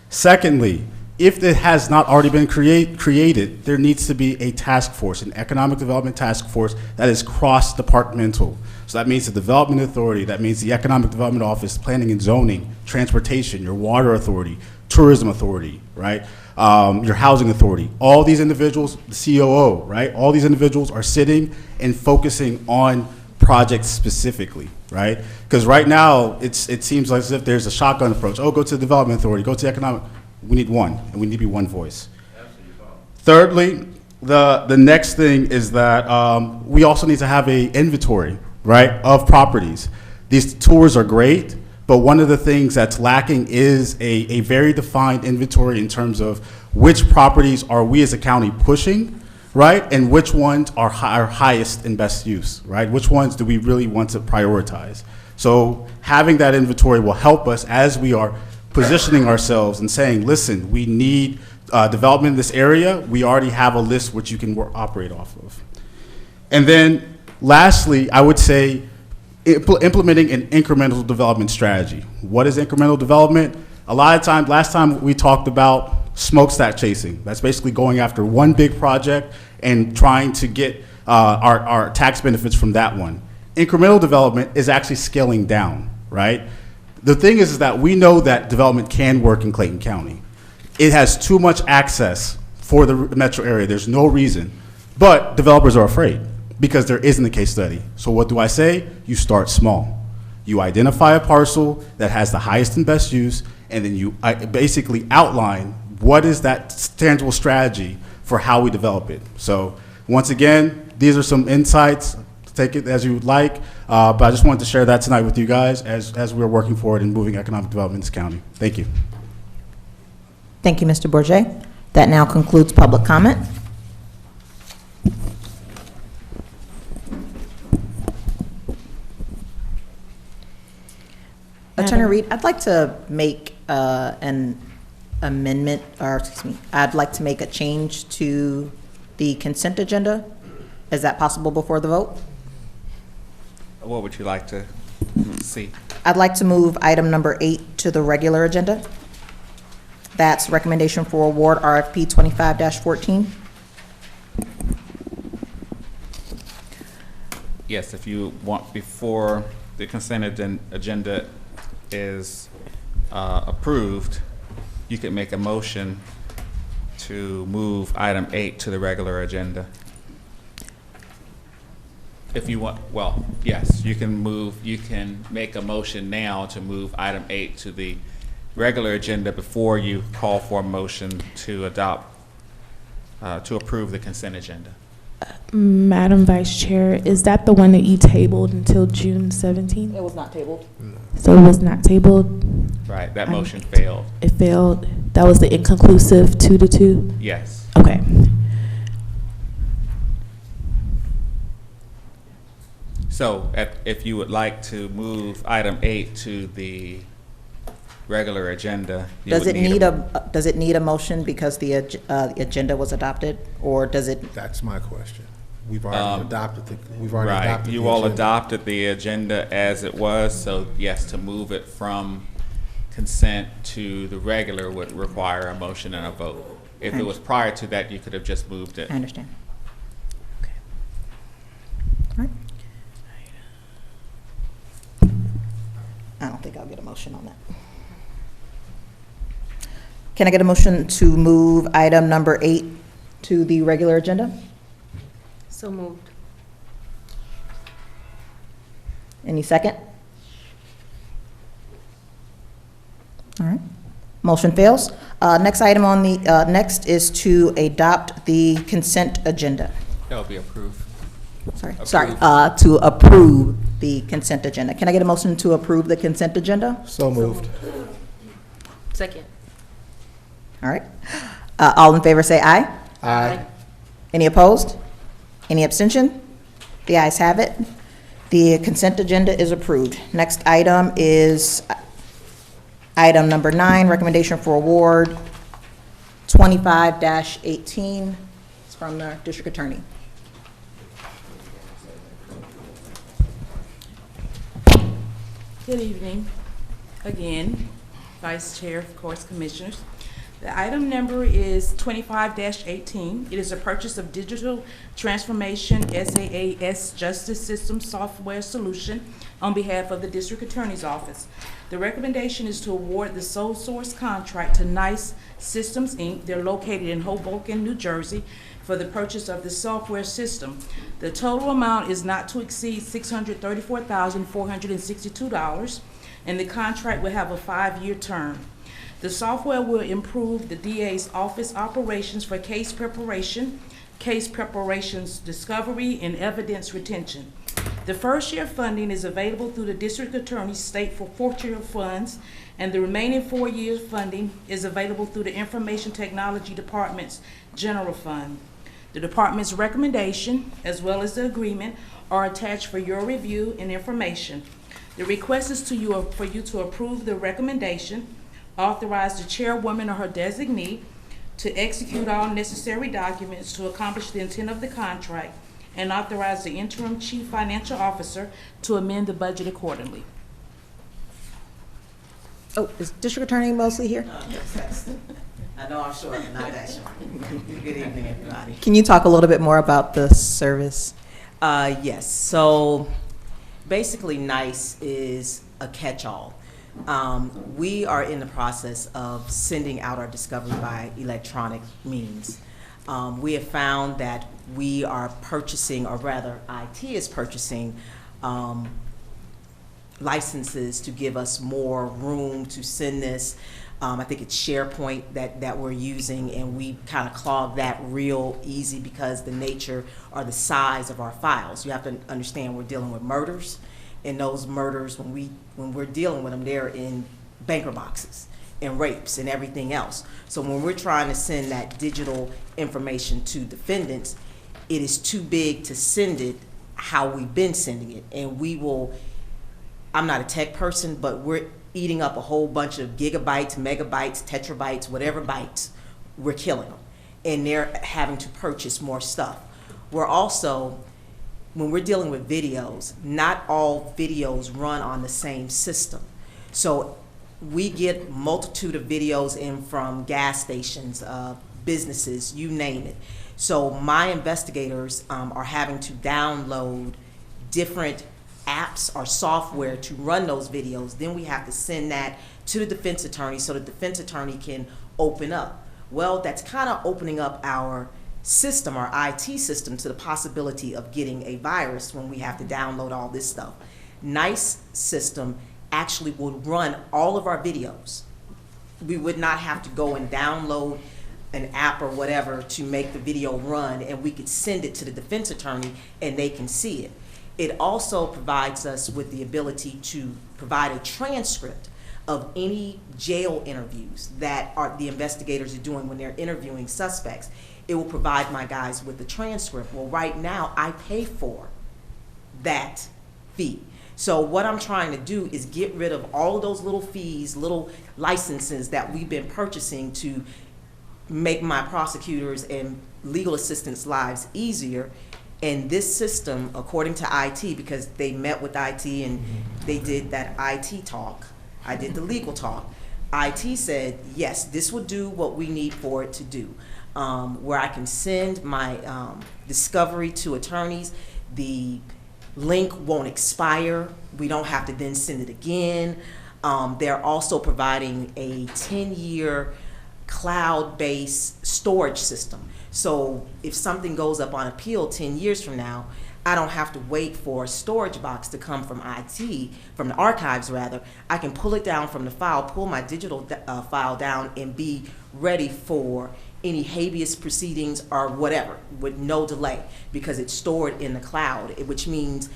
Secondly, if it has not already been created, there needs to be a task force, an economic development task force that is cross-departmental. So that means the Development Authority, that means the Economic Development Office, Planning and Zoning, Transportation, your Water Authority, Tourism Authority, right? Your Housing Authority. All these individuals, the COO, right? All these individuals are sitting and focusing on projects specifically, right? Because right now, it seems like as if there's a shotgun approach. Oh, go to the Development Authority, go to the Economic. We need one, and we need to be one voice. Thirdly, the next thing is that we also need to have a inventory, right, of properties. These tours are great, but one of the things that's lacking is a very defined inventory in terms of which properties are we as a county pushing, right, and which ones are our highest and best use, right? Which ones do we really want to prioritize? So having that inventory will help us as we are positioning ourselves and saying, listen, we need development in this area. We already have a list which you can operate off of. And then lastly, I would say implementing an incremental development strategy. What is incremental development? A lot of times, last time we talked about smokestack chasing. That's basically going after one big project and trying to get our tax benefits from that one. Incremental development is actually scaling down, right? The thing is that we know that development can work in Clayton County. It has too much access for the metro area. There's no reason. But developers are afraid because there isn't a case study. So what do I say? You start small. You identify a parcel that has the highest and best use, and then you basically outline what is that tangible strategy for how we develop it. So once again, these are some insights. Take it as you would like, but I just wanted to share that tonight with you guys as we're working forward in moving economic development in this county. Thank you. Thank you, Mr. Bourget. That now concludes public comment. Attorney Reed, I'd like to make an amendment, or excuse me, I'd like to make a change to the consent agenda. Is that possible before the vote? What would you like to see? I'd like to move item number 8 to the regular agenda. That's recommendation for award RFP 25-14. Yes, if you want, before the consent agenda is approved, you can make a motion to move item 8 to the regular agenda. If you want, well, yes, you can make a motion now to move item 8 to the regular agenda before you call for a motion to adopt, to approve the consent agenda. Madam Vice Chair, is that the one that you tabled until June 17th? It was not tabled. So it was not tabled? Right, that motion failed. It failed. That was the inconclusive 2-2? Yes. Okay. So if you would like to move item 8 to the regular agenda, you Does would it need a motion because the agenda was adopted, or does it? That's my question. We've already adopted the, right. You all adopted the agenda as it was, so yes, to move it from consent to the regular would require a motion and a vote. If it was prior to that, you could have just moved it. I understand. Okay. All right. I don't think I'll get a motion on that. Can I get a motion to move item number 8 to the regular agenda? So moved. Any second? All right. Motion fails. Next item on the, next is to adopt the consent agenda. That will be approved. Sorry, to approve the consent agenda. Can I get a motion to approve the consent agenda? So moved. Second. All right. All in favor say aye. Aye. Any opposed? Any abstention? The ayes have it. The consent agenda is approved. Next item is item number 9, recommendation for award 25-18. It's from the district attorney. Good evening. Again, Vice Chair, of course, Commissioners. The item number is 25-18. It is a purchase of digital transformation SaaS Justice System software solution on behalf of the District Attorney's Office. The recommendation is to award the sole source contract to NICE Systems, Inc. They're located in Hoboken, New Jersey, for the purchase of the software system. The total amount is not to exceed $634,462, and the contract will have a 5-year term. The software will improve the DA's office operations for case preparations discovery, and evidence retention. The first year funding is available through the District Attorney's State Forfeiture Funds, and the remaining 4 years funding is available through the Information Technology Department's General Fund. The department's recommendation, as well as the agreement, are attached for your review and information. The request is for you to approve the recommendation, authorize the chairwoman or her designee to execute all necessary documents to accomplish the intent of the contract, and authorize the interim chief financial officer to amend the budget accordingly. Oh, is District Attorney Mosley here? Yes. I know I'm short, but not that short. Good evening, everybody. Can you talk a little bit more about the service? Yes, so basically NICE is a catch-all. We are in the process of sending out our discovery by electronic means. We have found that we are purchasing, or rather IT is purchasing, licenses to give us more room to send this. I think it's SharePoint that we're using, and we kind of clog that real easy because the nature or the size of our files. You have to understand we're dealing with murders, and those murders, when we're dealing with them, they're in banker boxes and rapes and everything else. So when we're trying to send that digital information to defendants, it is too big to send it how we've been sending it. And we will, I'm not a tech person, but we're eating up a whole bunch of gigabytes, megabytes, tetrabytes, whatever bytes, we're killing them. And they're having to purchase more stuff. We're also, when we're dealing with videos, not all videos run on the same system. So we get multitude of videos in from gas stations, businesses, you name it. So my investigators are having to download different apps or software to run those videos. Then we have to send that to the defense attorney so the defense attorney can open up. Well, that's kind of opening up our system, our IT system, to the possibility of getting a virus when we have to download all this stuff. NICE system actually would run all of our videos. We would not have to go and download an app or whatever to make the video run, and we could send it to the defense attorney and they can see it. It also provides us with the ability to provide a transcript of any jail interviews that the investigators are doing when they're interviewing suspects. It will provide my guys with the transcript. Well, right now I pay for that fee. So what I'm trying to do is get rid of all of those little fees, little licenses that we've been purchasing to make my prosecutors and legal assistants' lives easier. And this system, according to IT, because they met with IT and they did that IT talk, I did the legal talk, IT said, yes, this will do what we need for it to do. Where I can send my discovery to attorneys, the link won't expire. We don't have to then send it again. They're also providing a 10-year cloud-based storage system. So if something goes up on appeal 10 years from now, I don't have to wait for a storage box to come from IT, from the archives rather. I can pull it down from the file, pull my digital file down, and be ready for any habeas proceedings or whatever with no delay because it's stored in the cloud, which means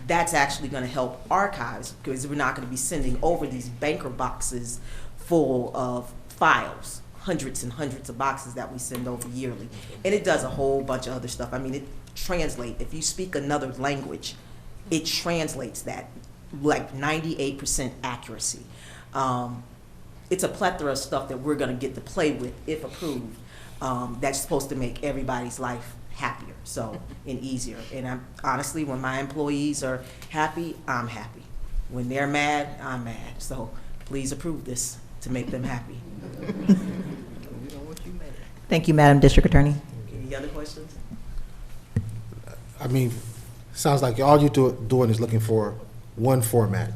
that's actually going to help archives because we're not going to be sending over these banker boxes full of files, hundreds and hundreds of boxes that we send over yearly. And it does a whole bunch of other stuff. I mean, it translates. If you speak another language, it translates that like 98% accuracy. It's a plethora of stuff that we're going to get to play with if approved. That's supposed to make everybody's life happier and easier. And I'm honestly, when my employees are happy, I'm happy. When they're mad, I'm mad. So please approve this to make them happy. Thank you, Madam District Attorney. Any other questions? I mean, sounds like all you're doing is looking for one format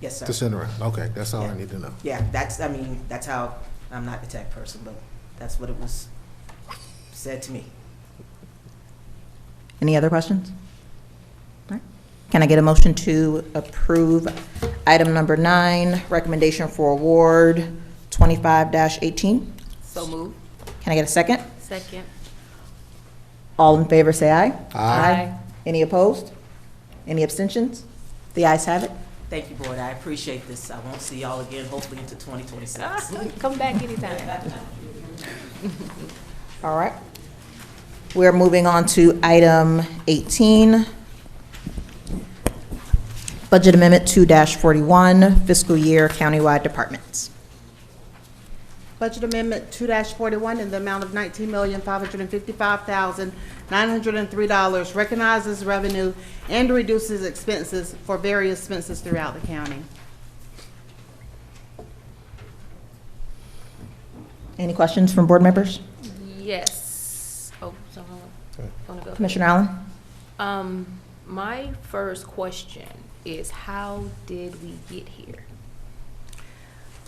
Yes, sir. to send around. Okay, that's all I need to know. Yeah, that's how, I'm not the tech person, but that's what it was said to me. Any other questions? All right. Can I get a motion to approve item number 9, recommendation for award 25-18? So moved. Can I get a second? Second. All in favor, say aye. Aye. Any opposed? Any abstentions? The ayes have it. Thank you, Board. I appreciate this. I won't see y'all again, hopefully into 2026. Come back anytime. All right. We're moving on to item 18, Budget Amendment 2-41, fiscal year countywide departments. Budget Amendment 2-41 in the amount of $19,555,903 recognizes revenue and reduces expenses for various expenses throughout the county. Any questions from board members? Yes. Oh, someone want to go? Commissioner Allen? My first question is, how did we get here?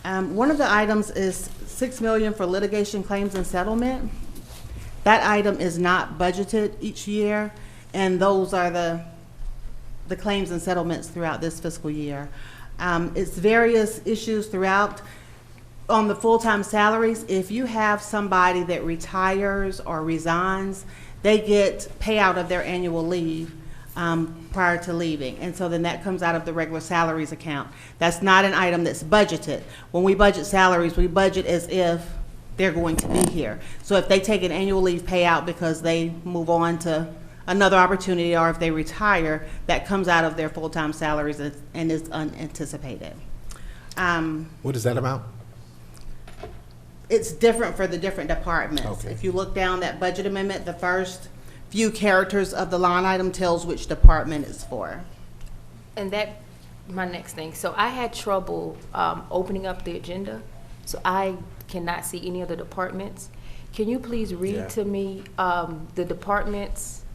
One of the items is $6 million for litigation claims and settlement. That item is not budgeted each year, and those are the claims and settlements throughout this fiscal year. It's various issues throughout. On the full-time salaries, if you have somebody that retires or resigns, they get payout of their annual leave prior to leaving. And so then that comes out of the regular salaries account. That's not an item that's budgeted. When we budget salaries, we budget as if they're going to be here. So if they take an annual leave payout because they move on to another opportunity, or if they retire, that comes out of their full-time salaries and is unanticipated. What is that amount? It's different for the different departments. Okay. If you look down that budget amendment, the first few characters of the line item tells which department it's for. And that, my next thing. So I had trouble opening up the agenda, so I cannot see any of the departments. Can you please read to me the departments,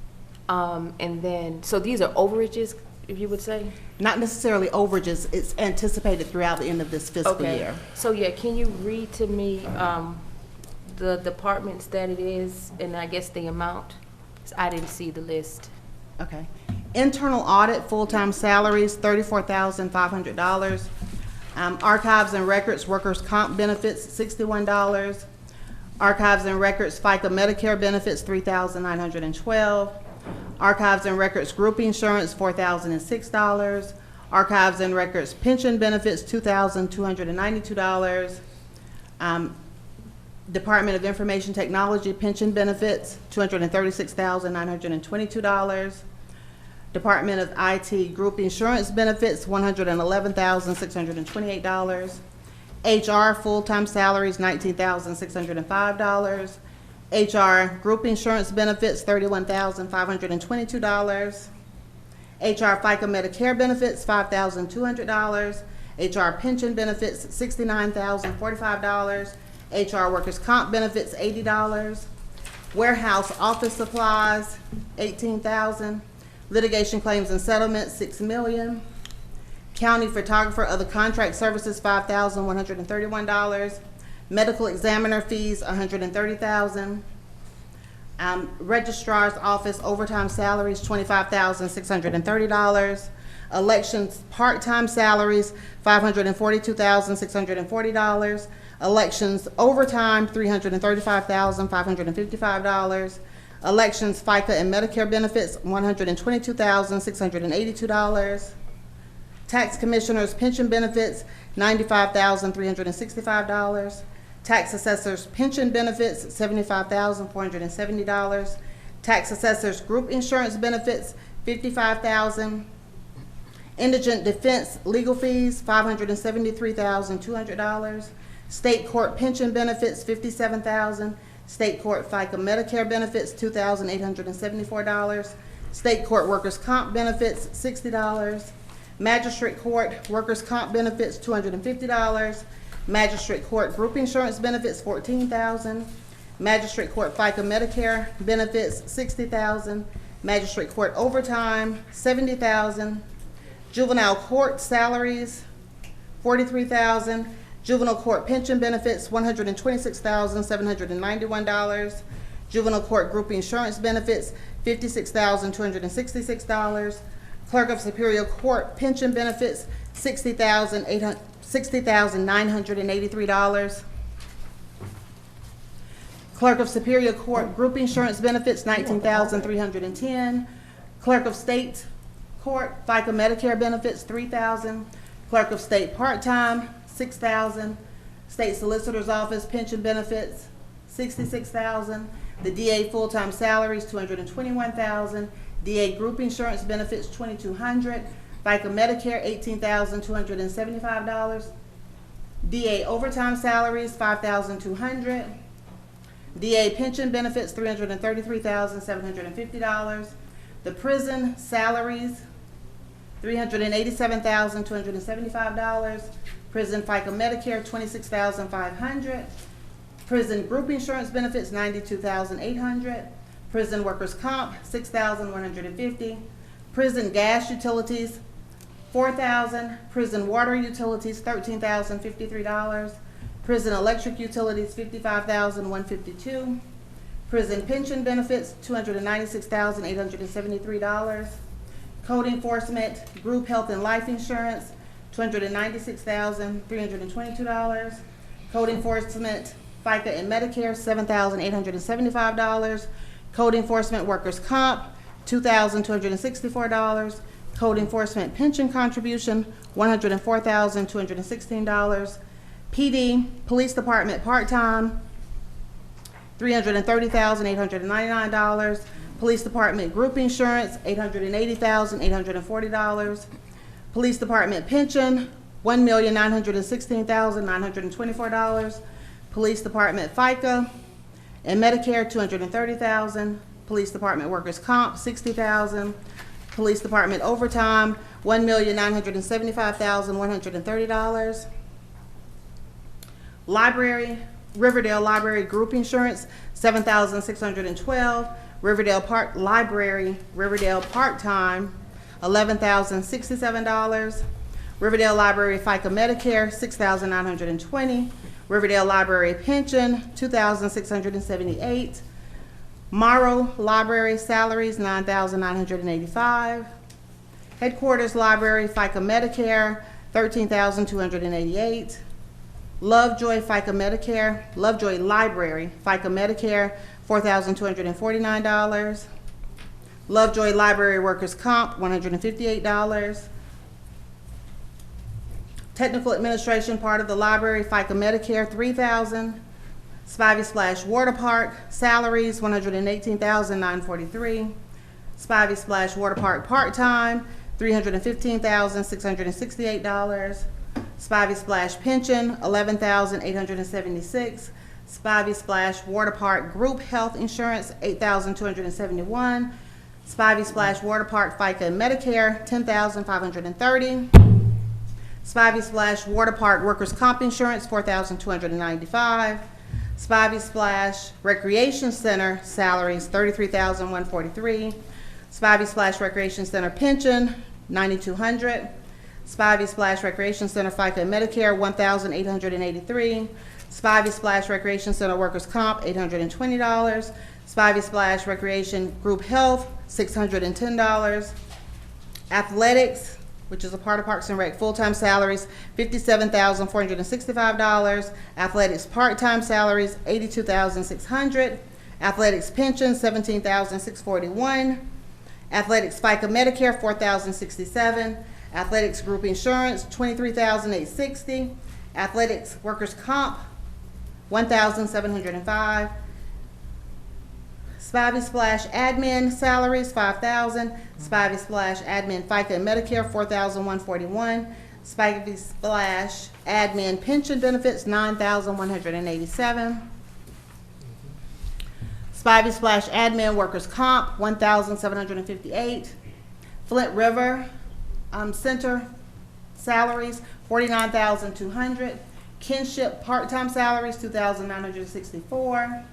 and then, so these are overages, if you would say? Not necessarily overages, it's anticipated throughout the end of this fiscal year. So yeah, can you read to me the departments that it is, and I guess the amount? 'Cause I didn't see the list. Okay. Internal audit, full-time salaries, $34,500. Archives and records, workers' comp benefits, $61. Archives and records, FICA Medicare benefits, $3,912. Archives and records, group insurance, $4,006. Archives and records, pension benefits, $2,292. Department of Information Technology pension benefits, $236,922. Department of IT group insurance benefits, $111,628. HR full-time salaries, $19,605. HR group insurance benefits, $31,522. HR FICA Medicare benefits, $5,200. HR pension benefits, $69,045. HR workers' comp benefits, $80. Warehouse office supplies, $18,000. Litigation claims and settlements, $6 million. County photographer other contract services, $5,131. Medical examiner fees, $130,000. Registrar's office overtime salaries, $25,630. Elections part-time salaries, $542,640. Elections overtime, $335,555. Elections FICA and Medicare benefits, $122,682. Tax commissioners pension benefits, $95,365. Tax assessors pension benefits, $75,470. Tax assessors group insurance benefits, $55,000. Indigent defense legal fees, $573,200. State court pension benefits, $57,000. State court FICA Medicare benefits, $2,874. State court workers' comp benefits, $60. Magistrate court workers' comp benefits, $250. Magistrate court group insurance benefits, $14,000. Magistrate Court FICA Medicare benefits, $60,000. Magistrate Court overtime, $70,000. Juvenile court salaries, $43,000. Juvenile court pension benefits, $126,791. Juvenile court group insurance benefits, $56,266. Clerk of Superior Court pension benefits, $60,983. Clerk of Superior Court group insurance benefits, $19,310. Clerk of State Court FICA Medicare benefits, $3,000. Clerk of State part-time, $6,000. State Solicitor's Office pension benefits, $66,000. The DA full-time salaries, $221,000. DA group insurance benefits, $2,200. FICA Medicare, $18,275. DA overtime salaries, $5,200. DA pension benefits, $333,750. The prison salaries, $387,275. Prison FICA Medicare, $26,500. Prison group insurance benefits, $92,800. Prison workers' comp, $6,150. Prison gas utilities, $4,000. Prison water utilities, $13,053. Prison electric utilities, $55,152. Prison pension benefits, $296,873. Code enforcement, group health and life insurance, $296,322. Code enforcement, FICA and Medicare, $7,875. Code enforcement workers' comp, $2,264. Code enforcement pension contribution, $104,216. PD, police department part-time, $330,899. Police department group insurance, $880,840. Police department pension, $1,916,924. Police department FICA and Medicare, $230,000. Police department workers' comp, $60,000. Police department overtime, $1,975,130. Library, Riverdale Library group insurance, $7,612. Riverdale Library, Riverdale part-time, $11,067. Riverdale Library FICA Medicare, $6,920. Riverdale Library pension, $2,678. Morrow Library salaries, $9,985. Headquarters Library FICA Medicare, $13,288. Lovejoy FICA Medicare, Lovejoy Library FICA Medicare, $4,249. Lovejoy Library Workers' Comp, $158. Technical Administration part of the library, FICA Medicare, $3,000. Spivey Splash Water Park salaries, $118,943. Spivey Splash Water Park part-time, $315,668. Spivey Splash pension, $11,876. Spivey Splash Water Park group health insurance, $8,271. Spivey Splash Water Park FICA and Medicare, $10,530. Spivey Splash Water Park workers' comp insurance, $4,295. Spivey Splash Recreation Center salaries, $33,143. Spivey Splash Recreation Center pension, $9,200. Spivey Splash Recreation Center FICA and Medicare, $1,883. Spivey Splash Recreation Center Workers' Comp, $820. Spivey Splash Recreation Group Health, $610. Athletics, which is a part of Parks and Rec, full-time salaries, $57,465. Athletics part-time salaries, $82,600. Athletics pension, $17,641. Athletics FICA Medicare, $4,067. Athletics group insurance, $23,860. Athletics workers' comp, $1,705. Spivey Splash admin salaries, $5,000. Spivey Splash admin FICA and Medicare, $4,141. Spivey Splash admin pension benefits, $9,187. Spivey Splash admin workers' comp, $1,758. Flint River Center salaries, $49,200. Kinship part-time salaries, $2,964.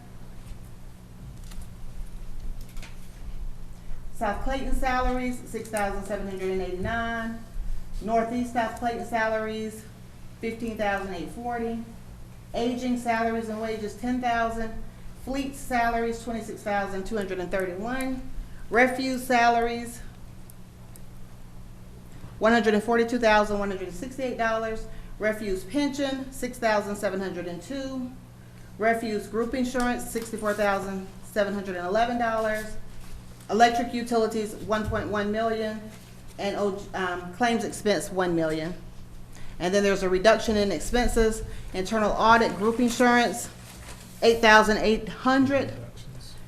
South Clayton salaries, $6,789. Northeast South Clayton salaries, $15,840. Aging salaries and wages, $10,000. Fleet salaries, $26,231. Refuse salaries, $142,168. Refuse pension, $6,702. Refuse group insurance, $64,711. Electric utilities, $1.1 million, and claims expense, $1 million. And then there's a reduction in expenses. Internal audit group insurance, $8,800.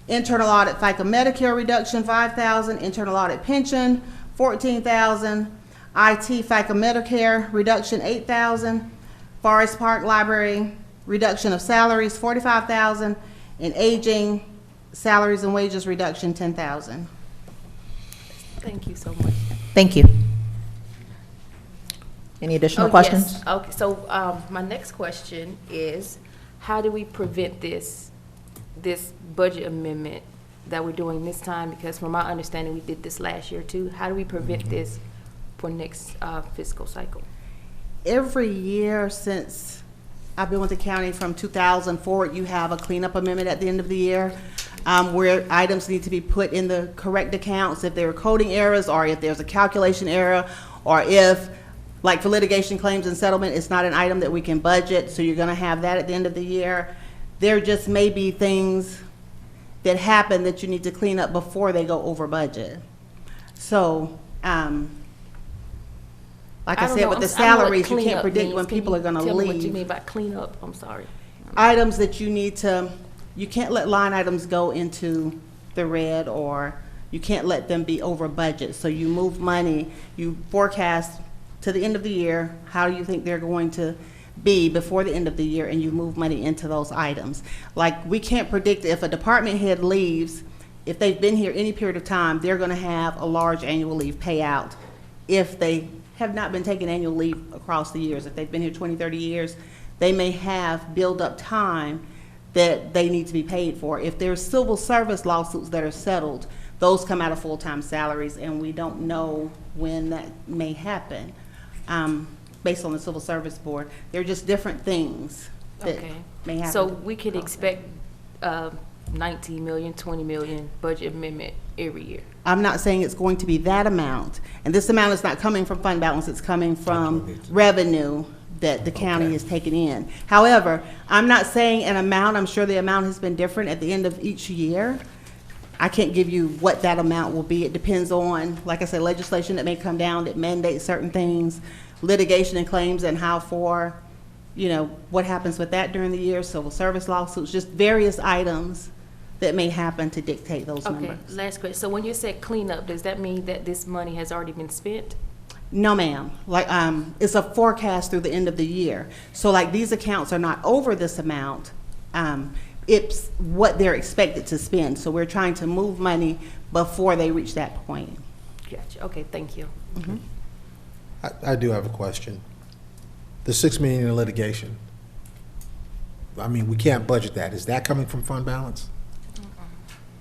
Internal audit FICA Medicare reduction, $5,000. Internal audit pension, $14,000. IT FICA Medicare reduction, $8,000. Forest Park Library reduction of salaries, $45,000. And aging salaries and wages reduction, $10,000. Thank you so much. Thank you. Any additional questions? Yes. Okay, so my next question is, how do we prevent this budget amendment that we're doing this time? Because from my understanding, we did this last year too. How do we prevent this for next fiscal cycle? Every year since I've been with the county from 2000 forward, you have a cleanup amendment at the end of the year where items need to be put in the correct accounts if there are coding errors or if there's a calculation error or if, like for litigation claims and settlement, it's not an item that we can budget, so you're going to have that at the end of the year. There just may be things that happen that you need to clean up before they go over budget. So, like I said, with the salaries, you can't predict when people are going to leave. Tell me what you mean by clean up. I'm sorry. Items that you need to, you can't let line items go into the red, or you can't let them be over budget. So you move money, you forecast to the end of the year, how do you think they're going to be before the end of the year, and you move money into those items. Like, we can't predict if a department head leaves, if they've been here any period of time, they're going to have a large annual leave payout. If they have not been taking annual leave across the years, if they've been here 20, 30 years, they may have build up time that they need to be paid for. If there's civil service lawsuits that are settled, those come out of full-time salaries, and we don't know when that may happen. Based on the Civil Service Board, they're just different things that may happen. So we could expect 19 million, 20 million budget amendment every year. I'm not saying it's going to be that amount, and this amount is not coming from fund balance, it's coming from revenue that the county is taking in. However, I'm not saying an amount. I'm sure the amount has been different at the end of each year. I can't give you what that amount will be. It depends on, like I said, legislation that may come down that mandates certain things, litigation and claims and how far, you know, what happens with that during the year, civil service lawsuits, just various items that may happen to dictate those numbers. Okay, last question. So when you said cleanup, does that mean that this money has already been spent? No, ma'am. Like, it's a forecast through the end of the year. So like, these accounts are not over this amount. It's what they're expected to spend. So we're trying to move money before they reach that point. Gotcha. Okay, thank you. Mm-hmm. I do have a question. The $6 million in litigation, I mean, we can't budget that. Is that coming from fund balance?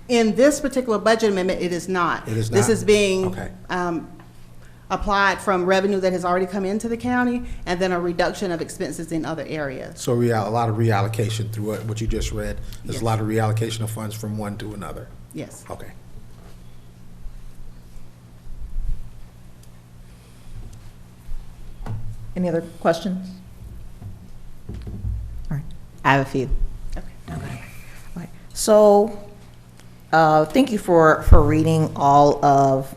In this particular budget amendment, it is not. It is not? This is being Okay. Applied from revenue that has already come into the county, and then a reduction of expenses in other areas. So a lot of reallocation through what you just read. There's Yes. a lot of reallocation of funds from one to another. Yes. Okay. Any other questions? All right, I have a few. Okay. All right. So, thank you for reading all of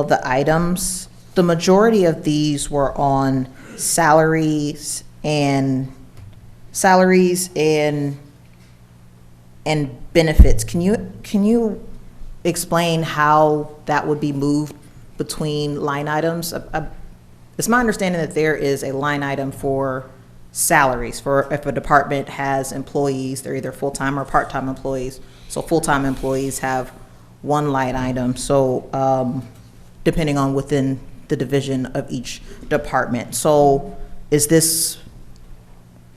the items. The majority of these were on salaries and benefits. Can you explain how that would be moved between line items? It's my understanding that there is a line item for salaries for if a department has employees, they're either full-time or part-time employees. So full-time employees have one line item. So depending on within the division of each department. So is this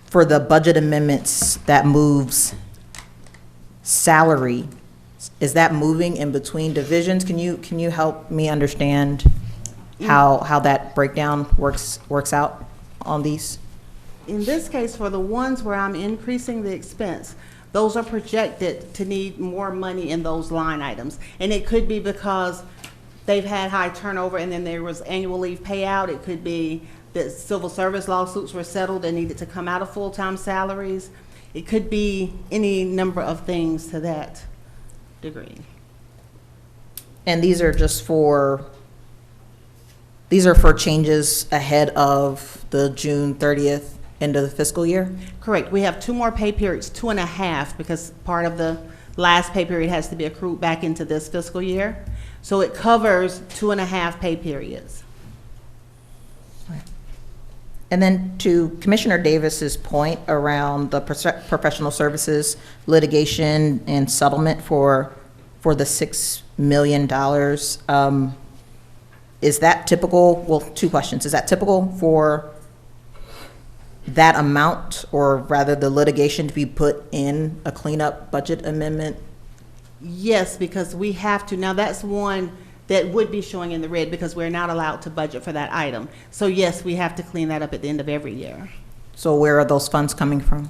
for the budget amendments that moves salaries is that moving in between divisions? Can you help me understand how that breakdown works out on these? In this case, for the ones where I'm increasing the expense, those are projected to need more money in those line items. And it could be because they've had high turnover and then there was annual leave payout. It could be that civil service lawsuits were settled and needed to come out of full-time salaries. It could be any number of things to that degree. And these are for changes ahead of the June 30th end of the fiscal year? Correct. We have 2 more pay periods, 2.5, because part of the last pay period has to be accrued back into this fiscal year. So it covers 2.5 pay periods. And then to Commissioner Davis's point around the professional services litigation and settlement for the $6 million, is that typical? Well, 2 questions. Is that typical for that amount, or rather the litigation, to be put in a cleanup budget amendment? Yes, because we have to. Now, that's one that would be showing in the red because we're not allowed to budget for that item. So yes, we have to clean that up at the end of every year. So where are those funds coming from?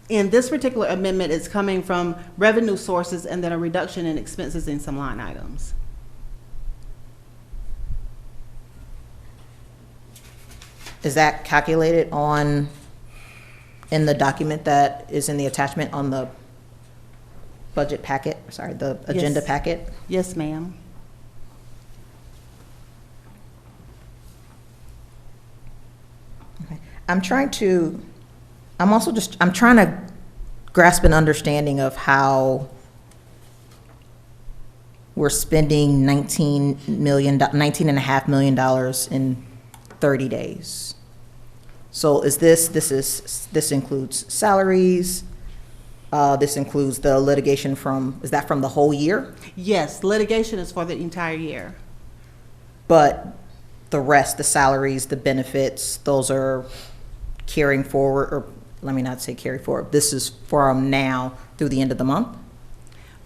In this particular amendment, it's coming from revenue sources and then a reduction in expenses in some line items. Is that calculated in the document that is in the attachment on the budget packet, sorry, the agenda packet? Yes, ma'am. Okay. I'm trying to grasp an understanding of how we're spending $19.5 million in 30 days. So this includes salaries, this includes the litigation is that from the whole year? Yes, litigation is for the entire year. But the rest, the salaries, the benefits, those are carrying forward, or let me not say carry forward, this is from now through the end of the month?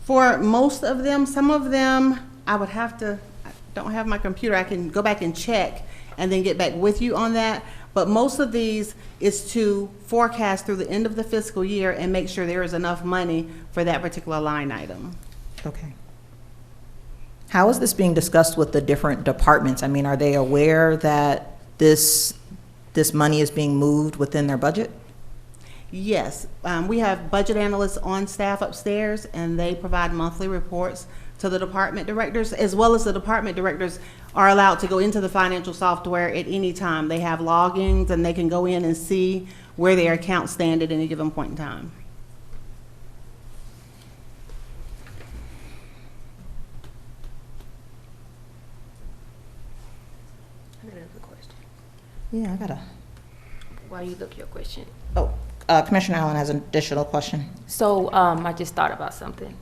For most of them, some of them, I don't have my computer, I can go back and check and then get back with you on that. But most of these is to forecast through the end of the fiscal year and make sure there is enough money for that particular line item. Okay. How is this being discussed with the different departments? I mean, are they aware that this money is being moved within their budget? Yes, we have budget analysts on staff upstairs, and they provide monthly reports to the department directors, as well as the department directors are allowed to go into the financial software at any time. They have logins, and they can go in and see where their accounts stand at any given point in time. I got another question. Yeah, I got a. While you look your question. Oh, Commissioner Allen has an additional question. So I just thought about something.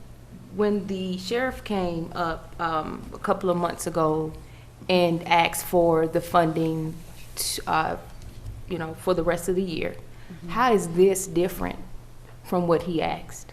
When the sheriff came up a couple of months ago and asked for the funding, for the rest of the year, how is this different from what he asked?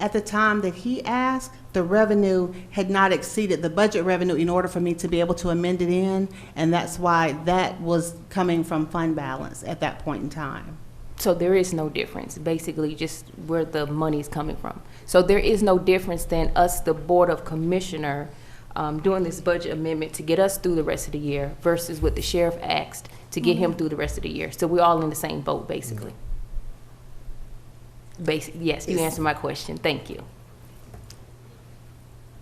At the time that he asked, the revenue had not exceeded the budget revenue in order for me to be able to amend it in, and that's why that was coming from fund balance at that point in time. So there is no difference, basically just where the money is coming from. So there is no difference than us, the Board of Commissioner, doing this budget amendment to get us through the rest of the year versus what the sheriff asked to get him through the rest of the year. So we're all in the same boat, basically. Yes, you answered my question. Thank you.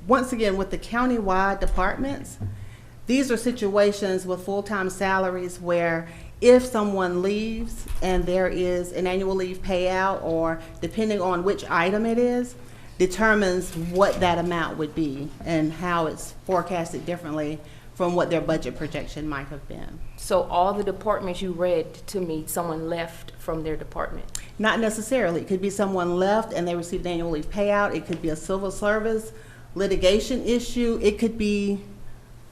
Once again, with the county-wide departments, these are situations with full-time salaries where if someone leaves and there is an annual leave payout, or depending on which item it is, determines what that amount would be and how it's forecasted differently from what their budget projection might have been. So all the departments you read to me, someone left from their department? Not necessarily. It could be someone left and they received an annual leave payout. It could be a civil service litigation issue. It could be,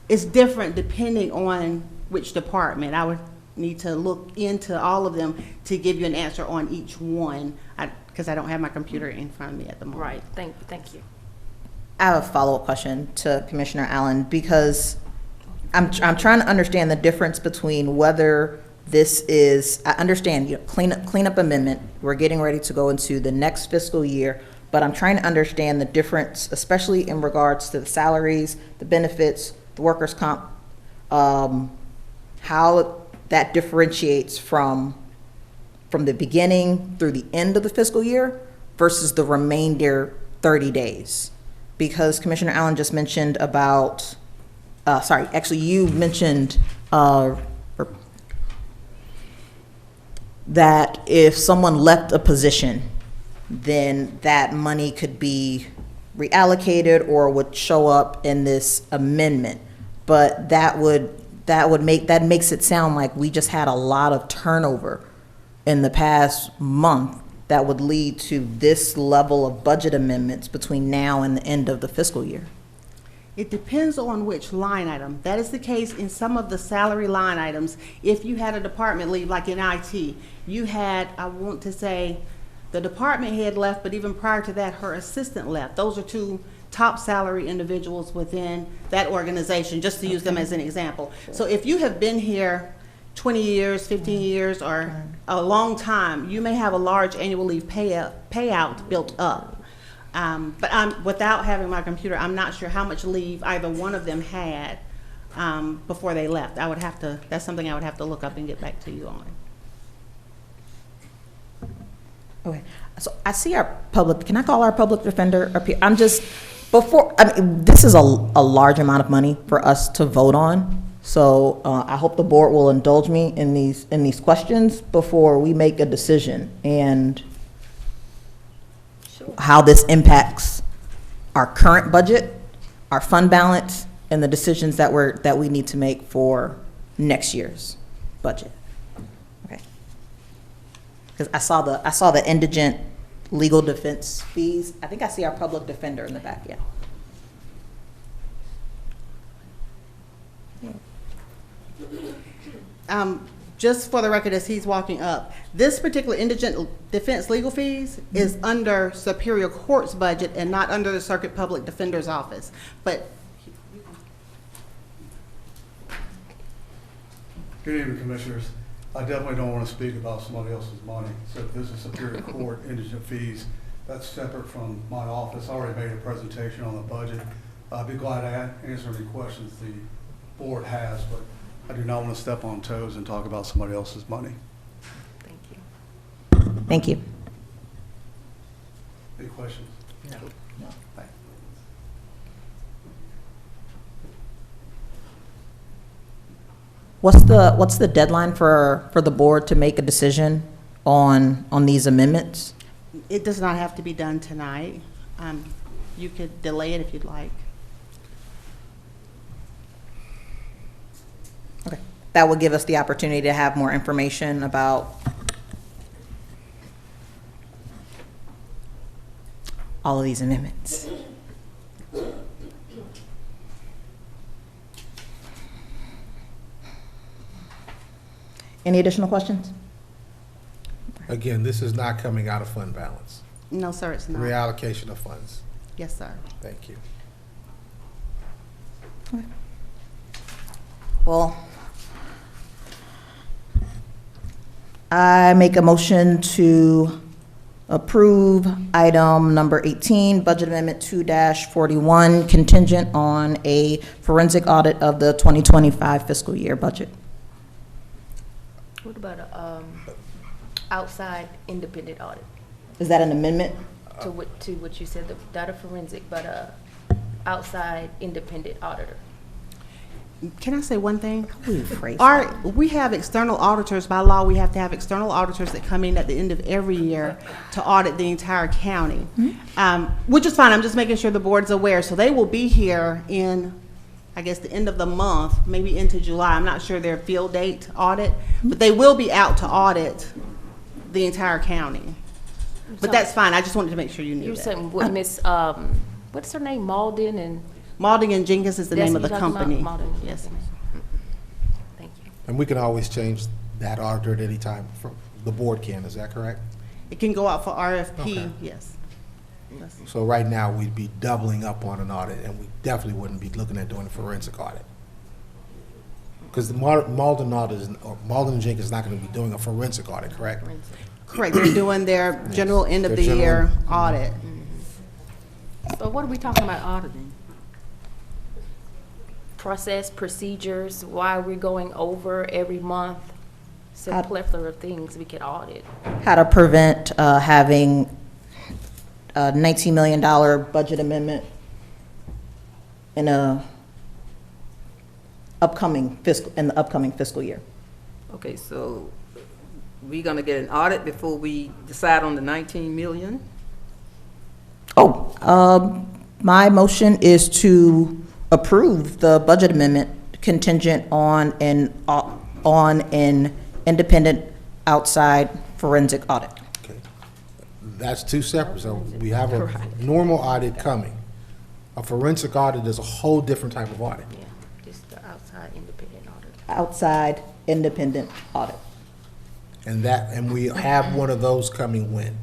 it's different depending on which department. I would need to look into all of them to give you an answer on each one, because I don't have my computer in front of me at the moment. Right. Thank you. I have a follow-up question to Commissioner Allen, because I'm trying to understand the difference between whether this is, I understand, cleanup amendment, we're getting ready to go into the next fiscal year, but I'm trying to understand the difference, especially in regards to the salaries, the benefits, the workers' comp, how that differentiates from the beginning through the end of the fiscal year versus the remainder 30 days. Because Commissioner Allen just mentioned about, you mentioned that if someone left a position, then that money could be reallocated or would show up in this amendment. But that makes it sound like we just had a lot of turnover in the past month that would lead to this level of budget amendments between now and the end of the fiscal year. It depends on which line item. That is the case in some of the salary line items. If you had a department leave, like in IT, you had, I want to say, the department head left, but even prior to that, her assistant left. Those are two top salary individuals within that organization, just to use them as an example. So if you have been here 20 years, 15 years, or a long time, you may have a large annual leave payout built up. But without having my computer, I'm not sure how much leave either one of them had before they left. That's something I would have to look up and get back to you on. Okay, so I see can I call our public defender up here? This is a large amount of money for us to vote on. So I hope the board will indulge me in these questions before we make a decision and how this impacts our current budget, our fund balance, and the decisions that we need to make for next year's budget. Okay. Because I saw the indigent legal defense fees. I think I see our public defender in the back. Yeah. Just for the record, as he's walking up, this particular indigent defense legal fees is under Superior Court's budget and not under the Circuit Public Defender's Office. But good evening, Commissioners. I definitely don't want to speak about somebody else's money. So if this is Superior Court indigent fees, that's separate from my office. I already made a presentation on the budget. I'd be glad to answer any questions the board has, but I do not want to step on toes and talk about somebody else's money. Thank you. Thank you. Any questions? No. Thanks. What's the deadline for the board to make a decision on these amendments? it does not have to be done tonight. You could delay it if you'd like. Okay, that would give us the opportunity to have more information about all of these amendments. Any additional questions? Again, this is not coming out of fund balance. No, sir, it's not. Reallocation of funds. Yes, sir. Thank you. Okay. Well, I make a motion to approve item number 18, budget amendment 2-41, contingent on a forensic audit of the 2025 fiscal year budget. What about a outside independent audit? Is that an amendment? To what you said, not a forensic, but a outside independent auditor. Can I say one thing? Our, we have external auditors. By law, we have to have external auditors that come in at the end of every year to audit the entire county, which is fine. I'm just making sure the board's aware. So they will be here in, I guess, the end of the month, maybe into July. I'm not sure their field date audit, but they will be out to audit the entire county. But that's fine. I just wanted to make sure you knew that. You're saying what Miss, what's her name, Malden and? Malden and Jenkins is the name of the company. Yes. Thank you. And we can always change that auditor at any time. The board can, is that correct? It can go out for RFP, Okay. yes. So right now, we'd be doubling up on an audit, and we definitely wouldn't be looking at doing a forensic audit. Because the Malden audit, or Malden and Jenkins is not going to be doing a forensic audit, correct? Correct, they're doing their general end of the Their year general- audit. So what are we talking about auditing? Process, procedures, why we're going over every month. It's a plethora of things we could audit. How to prevent having a $19 million budget amendment in the upcoming fiscal year. Okay, so we gonna get an audit before we decide on the 19 million? My motion is to approve the budget amendment contingent on an independent outside forensic audit. That's two separate. So we have a normal audit coming. A forensic audit is a whole different type of audit. Yeah, just the outside independent audit. Outside independent audit. And we have one of those coming when?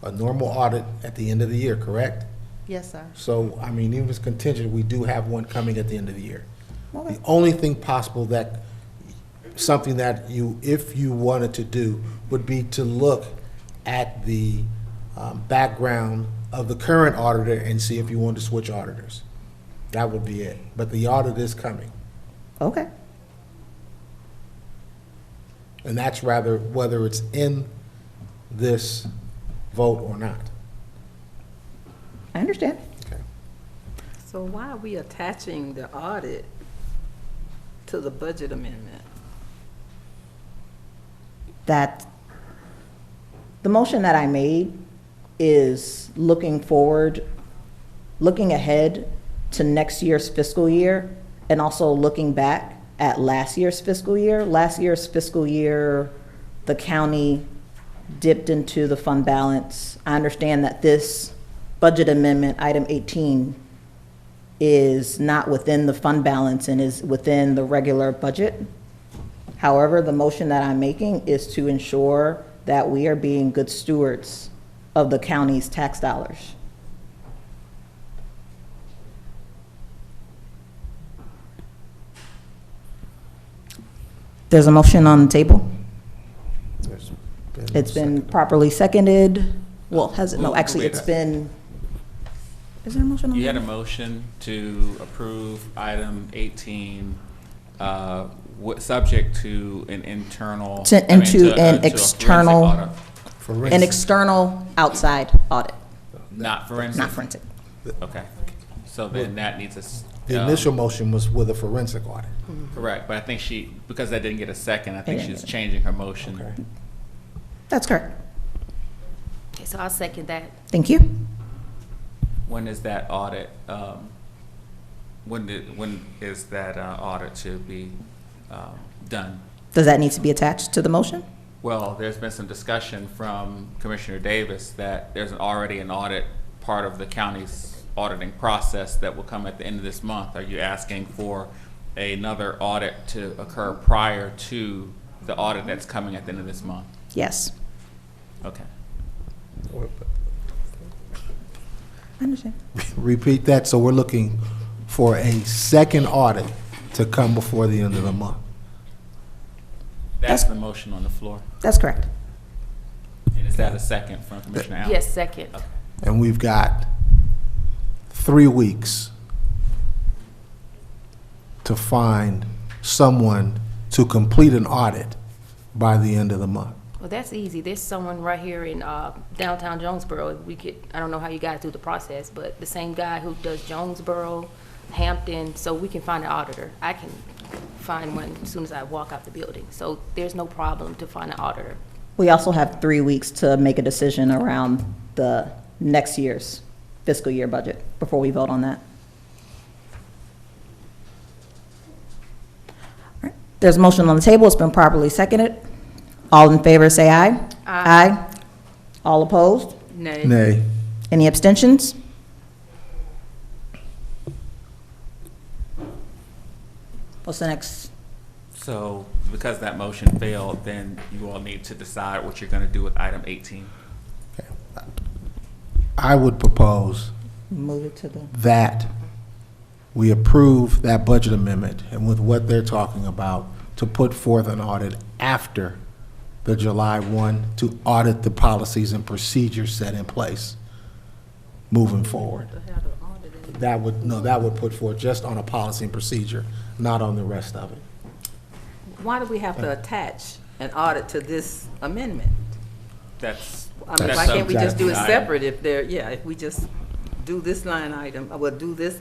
A normal audit at the end of the year, correct? Yes, sir. So, I mean, even if it's contingent, we do have one coming at the end of the year. The only thing possible that, something that if you wanted to do, would be to look at the background of the current auditor and see if you want to switch auditors. That would be it. But the audit is coming. Okay. And that's whether it's in this vote or not. I understand. So why are we attaching the audit to the budget amendment? That the motion that I made is looking forward, looking ahead to next year's fiscal year, and also looking back at last year's fiscal year. Last year's fiscal year, the county dipped into the fund balance. I understand that this budget amendment, item 18, is not within the fund balance and is within the regular budget. However, the motion that I'm making is to ensure that we are being good stewards of the county's tax dollars. There's a motion on the table. It's been properly seconded. Well, has it? No, actually, it's been, is there a motion on the You had a table? motion to approve item 18, subject to an internal. Into an a external, forensic audit. an external outside audit. Not forensic? Not forensic. Okay. So then that needs a. The initial motion was with a forensic audit. Correct, but I think because that didn't get a second, I think didn't she's get changing her motion. That's correct. Okay, so I'll second that. Thank you. When is that audit, when is that audit to be done? Does that need to be attached to the motion? Well, there's been some discussion from Commissioner Davis that there's already an audit part of the county's auditing process that will come at the end of this month. Are you asking for another audit to occur prior to the audit that's coming at the end of this month? Yes. Okay. I understand. Repeat that. So we're looking for a second audit to come before the end of the month. That's the motion on the floor. That's correct. And is that a second from Commissioner Allen? Yes, second. Okay. And we've got 3 weeks to find someone to complete an audit by the end of the month. Well, that's easy. There's someone right here in downtown Jonesboro. I don't know how you guys do the process, but the same guy who does Jonesboro, Hampton, so we can find an auditor. I can find one as soon as I walk out the building. So there's no problem to find an auditor. We also have 3 weeks to make a decision around the next year's fiscal year budget before we vote on that. All right. There's a motion on the table. It's been properly seconded. All in favor, say aye. Aye. All opposed? Nay. Nay. Any abstentions? What's the next? So because that motion failed, then you all need to decide what you're going to do with item 18. I would propose Move it to the, that we approve that budget amendment, and with what they're talking about, to put forth an audit after the July 1 to audit the policies and procedures set in place moving forward. That would put forth just on a policy and procedure, not on the rest of it. Why do we have to attach an audit to this amendment? That's. I mean, why can't we just do it separate if they're, if we just do this line item, we'll do this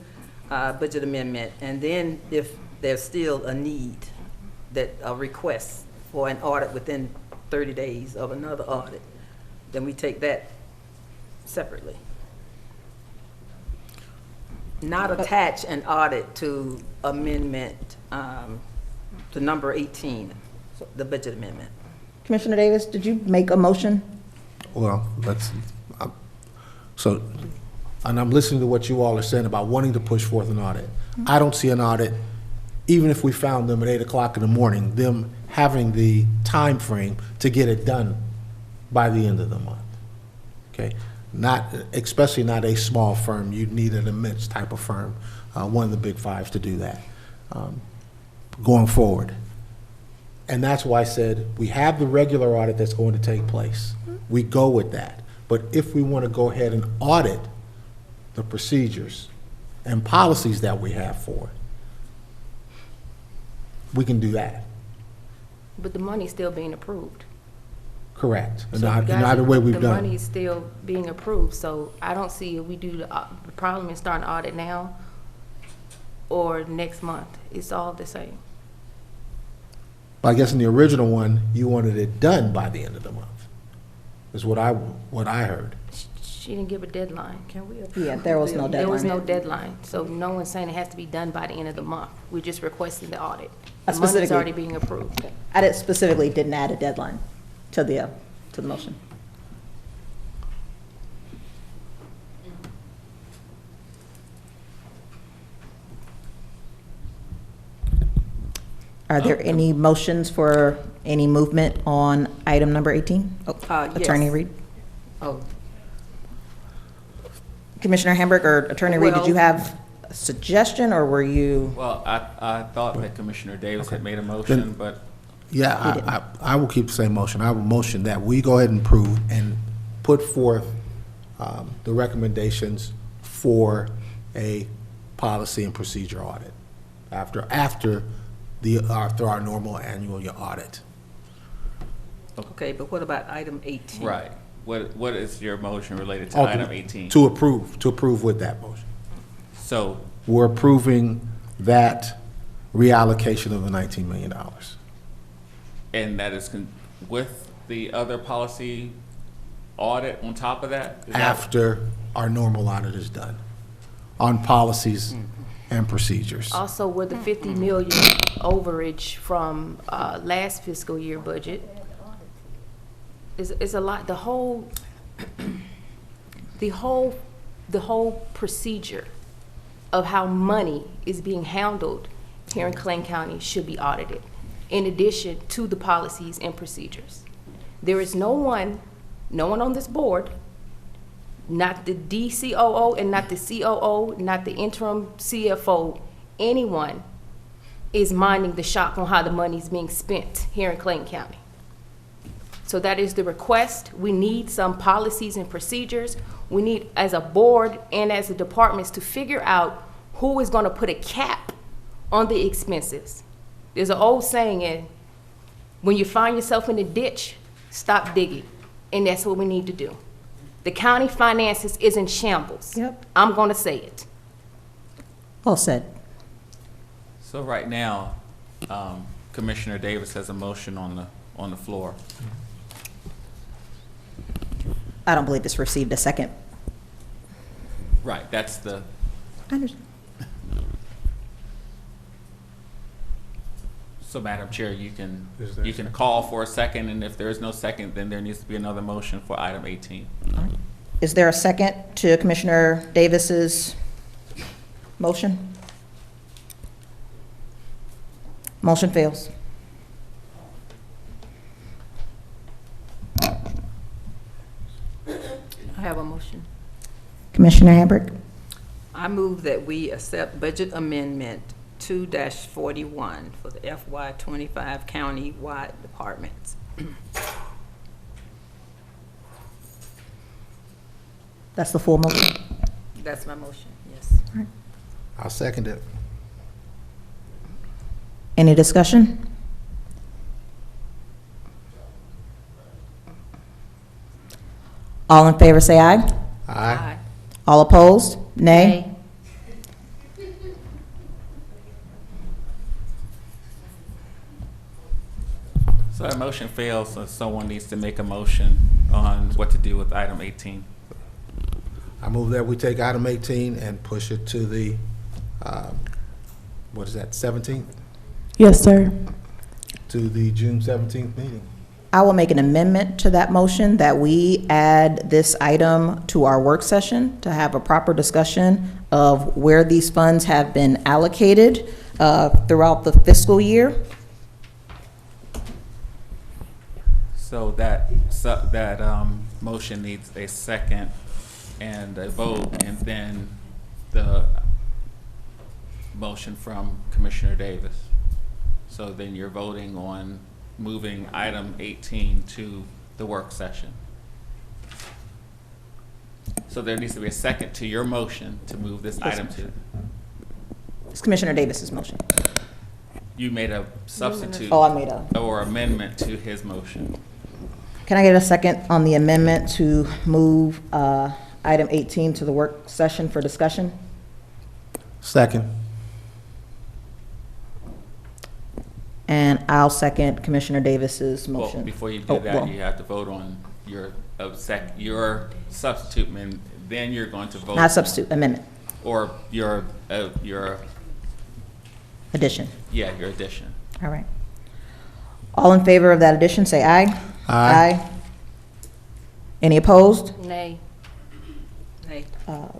budget amendment, and then if there's still a need, a request for an audit within 30 days of another audit, then we take that separately. Not attach an audit to amendment, to number 18, the budget amendment. Commissioner Davis, did you make a motion? Well, and I'm listening to what you all are saying about wanting to push forth an audit. I don't see an audit, even if we found them at 8 o'clock in the morning, them having the time frame to get it done by the end of the month. Okay? Especially not a small firm. You'd need an immense type of firm, one of the big fives, to do that going forward. And that's why I said we have the regular audit that's going to take place. We go with that. But if we want to go ahead and audit the procedures and policies that we have for it, we can do that. But the money's still being approved. Correct. And So you guys- either way we've the done money it. is still being approved, so I don't see if we do the problem is starting audit now or next month. It's all the same. But I guess in the original one, you wanted it done by the end of the month, is what I heard. She didn't give a deadline. Can we approve? Yeah, there was no There was no deadline. deadline, so no one's saying it has to be done by the end of the month. We're just requesting the audit. I The money's specifically- already being approved. I specifically didn't add a deadline to the motion. Are there any motions for any movement on item number 18? Oh, Yes. Attorney Reed? Oh, Commissioner Hamburg or Attorney Reed, did you Well- have a suggestion, or were you? Well, I thought that Commissioner Davis had made a motion, but Yeah, I will keep the same motion. I will motion that we go ahead and approve and put forth the recommendations for a policy and procedure audit after our normal annual audit. okay, but what about item 18? right. What is your motion related to Oh, item 18? To approve with that motion. So, We're approving that reallocation of the $19 million. and that is with the other policy audit on top of that? Is that- After our normal audit is done on policies and procedures. Also, with the 50 million overage from last fiscal year budget, is a lot, the whole procedure of how money is being handled here in Clayton County should be audited, in addition to the policies and procedures. There is no one on this board, not the DCOO and not the COO, not the interim CFO, anyone is minding the shop on how the money is being spent here in Clayton County. So that is the request. We need some policies and procedures. We need, as a board and as a departments, to figure out who is going to put a cap on the expenses. There's an old saying, when you find yourself in a ditch, stop digging. And that's what we need to do. The county finances is in shambles. Yep. I'm going to say it. Well said. So right now, Commissioner Davis has a motion on the floor. I don't believe it's received a second. Right, that's the, I understand. so Madam Chair, you can Is there a second? call for a second, and if there is no second, then there needs to be another motion for item 18. Is there a second to Commissioner Davis's motion? Motion fails. I have a motion. Commissioner Hambrick? I move that we accept budget amendment 2-41 for the FY '25 county-wide departments. That's the full motion. That's my motion, yes. I'll second it. Any discussion? All in favor say aye. Aye. All opposed? Nay. So that motion fails, so someone needs to make a motion on what to do with item 18. I move that we take item 18 and push it to the, what is that, 17th? Yes, sir. To the June 17th meeting. I will make an amendment to that motion that we add this item to our work session to have a proper discussion of where these funds have been allocated throughout the fiscal year. So that motion needs a second and a vote, and then the motion from Commissioner Davis. So then you're voting on moving item 18 to the work session. So there needs to be a second to your motion to move this item to. It's Commissioner Davis's motion. You made a substitute. Oh, I made a. Or amendment to his motion. Can I get a second on the amendment to move item 18 to the work session for discussion? Second. And I'll second Commissioner Davis's motion. Well, before you do that, you have to vote on your substitute, and then you're going to vote. Not substitute, amendment. Or your Addition. Yeah, your addition. All right. All in favor of that addition, say aye. Aye. Any opposed? Nay. Nay. Okay.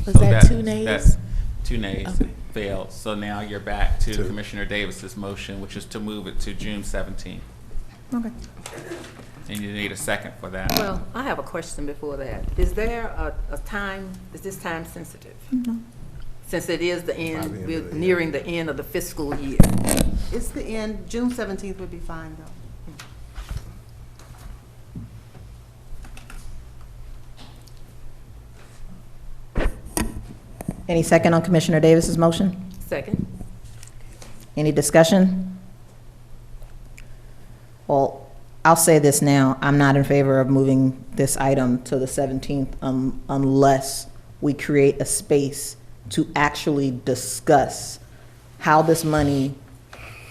Was that 2 nays? That's 2 nays. Okay. Failed. So now you're back to Commissioner Davis's motion, which is to move it to June 17th. Okay. And you need a second for that. Well, I have a question before that. Is there a time, is this time sensitive? No. Since it is the end, we're nearing the end of the fiscal year. It's the end, June 17th would be fine, though. Any second on Commissioner Davis's motion? Second. Any discussion? Well, I'll say this now. I'm not in favor of moving this item to the 17th unless we create a space to actually discuss how this money,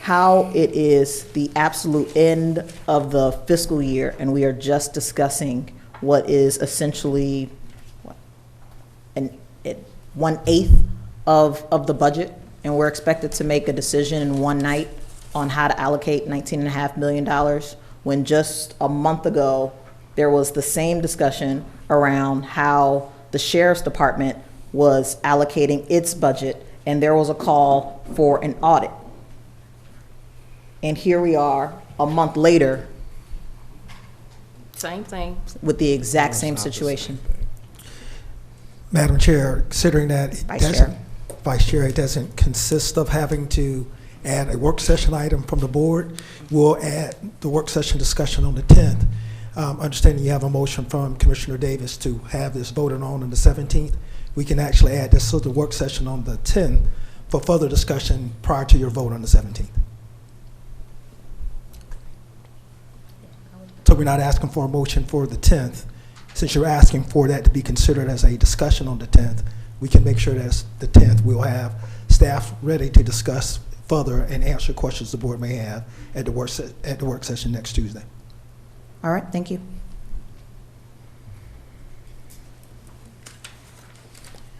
how it is the absolute end of the fiscal year, and we are just discussing what is essentially an 1/8 of the budget, and we're expected to make a decision in one night on how to allocate $19.5 million, when just a month ago, there was the same discussion around how the Sheriff's Department was allocating its budget, and there was a call for an audit. And here we are, a month later, Same thing. with the exact same situation. Madam Chair, considering that it Vice doesn't, Chair. Vice Chair, it doesn't consist of having to add a work session item from the board, we'll add the work session discussion on the 10th. Understanding you have a motion from Commissioner Davis to have this voted on the 17th, we can actually add this to the work session on the 10th for further discussion prior to your vote on the 17th. So we're not asking for a motion for the 10th. Since you're asking for that to be considered as a discussion on the 10th, we can make sure that the 10th we'll have staff ready to discuss further and answer questions the board may have at the work session next Tuesday. All right, thank you.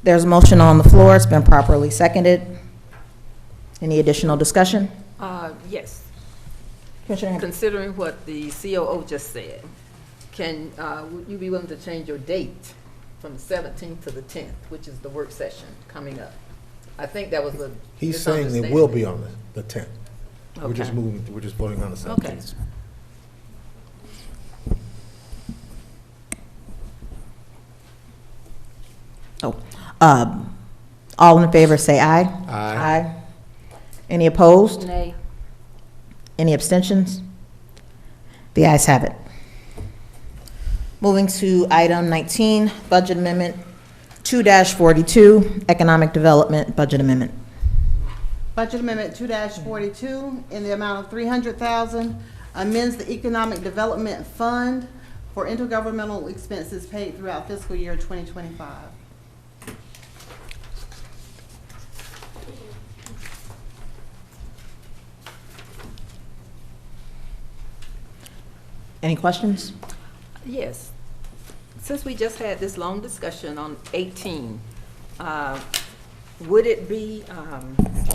There's a motion on the floor. It's been properly seconded. Any additional discussion? Yes. Commissioner Hambrick. Considering what the COO just said, would you be willing to change your date from the 17th to the 10th, which is the work session coming up? I think that was a He's saying it will be on the 10th. We're just Okay. moving, we're just voting on the 17th. Okay. All in favor, say aye. Aye. Any opposed? Nay. Any abstentions? The ayes have it. Moving to item 19, Budget Amendment 2-42, Economic Development Budget Amendment. Budget Amendment 2-42 in the amount of $300,000 amends the Economic Development Fund for intergovernmental expenses paid throughout fiscal year 2025. Any questions? Yes. Since we just had this long discussion on 18, would it be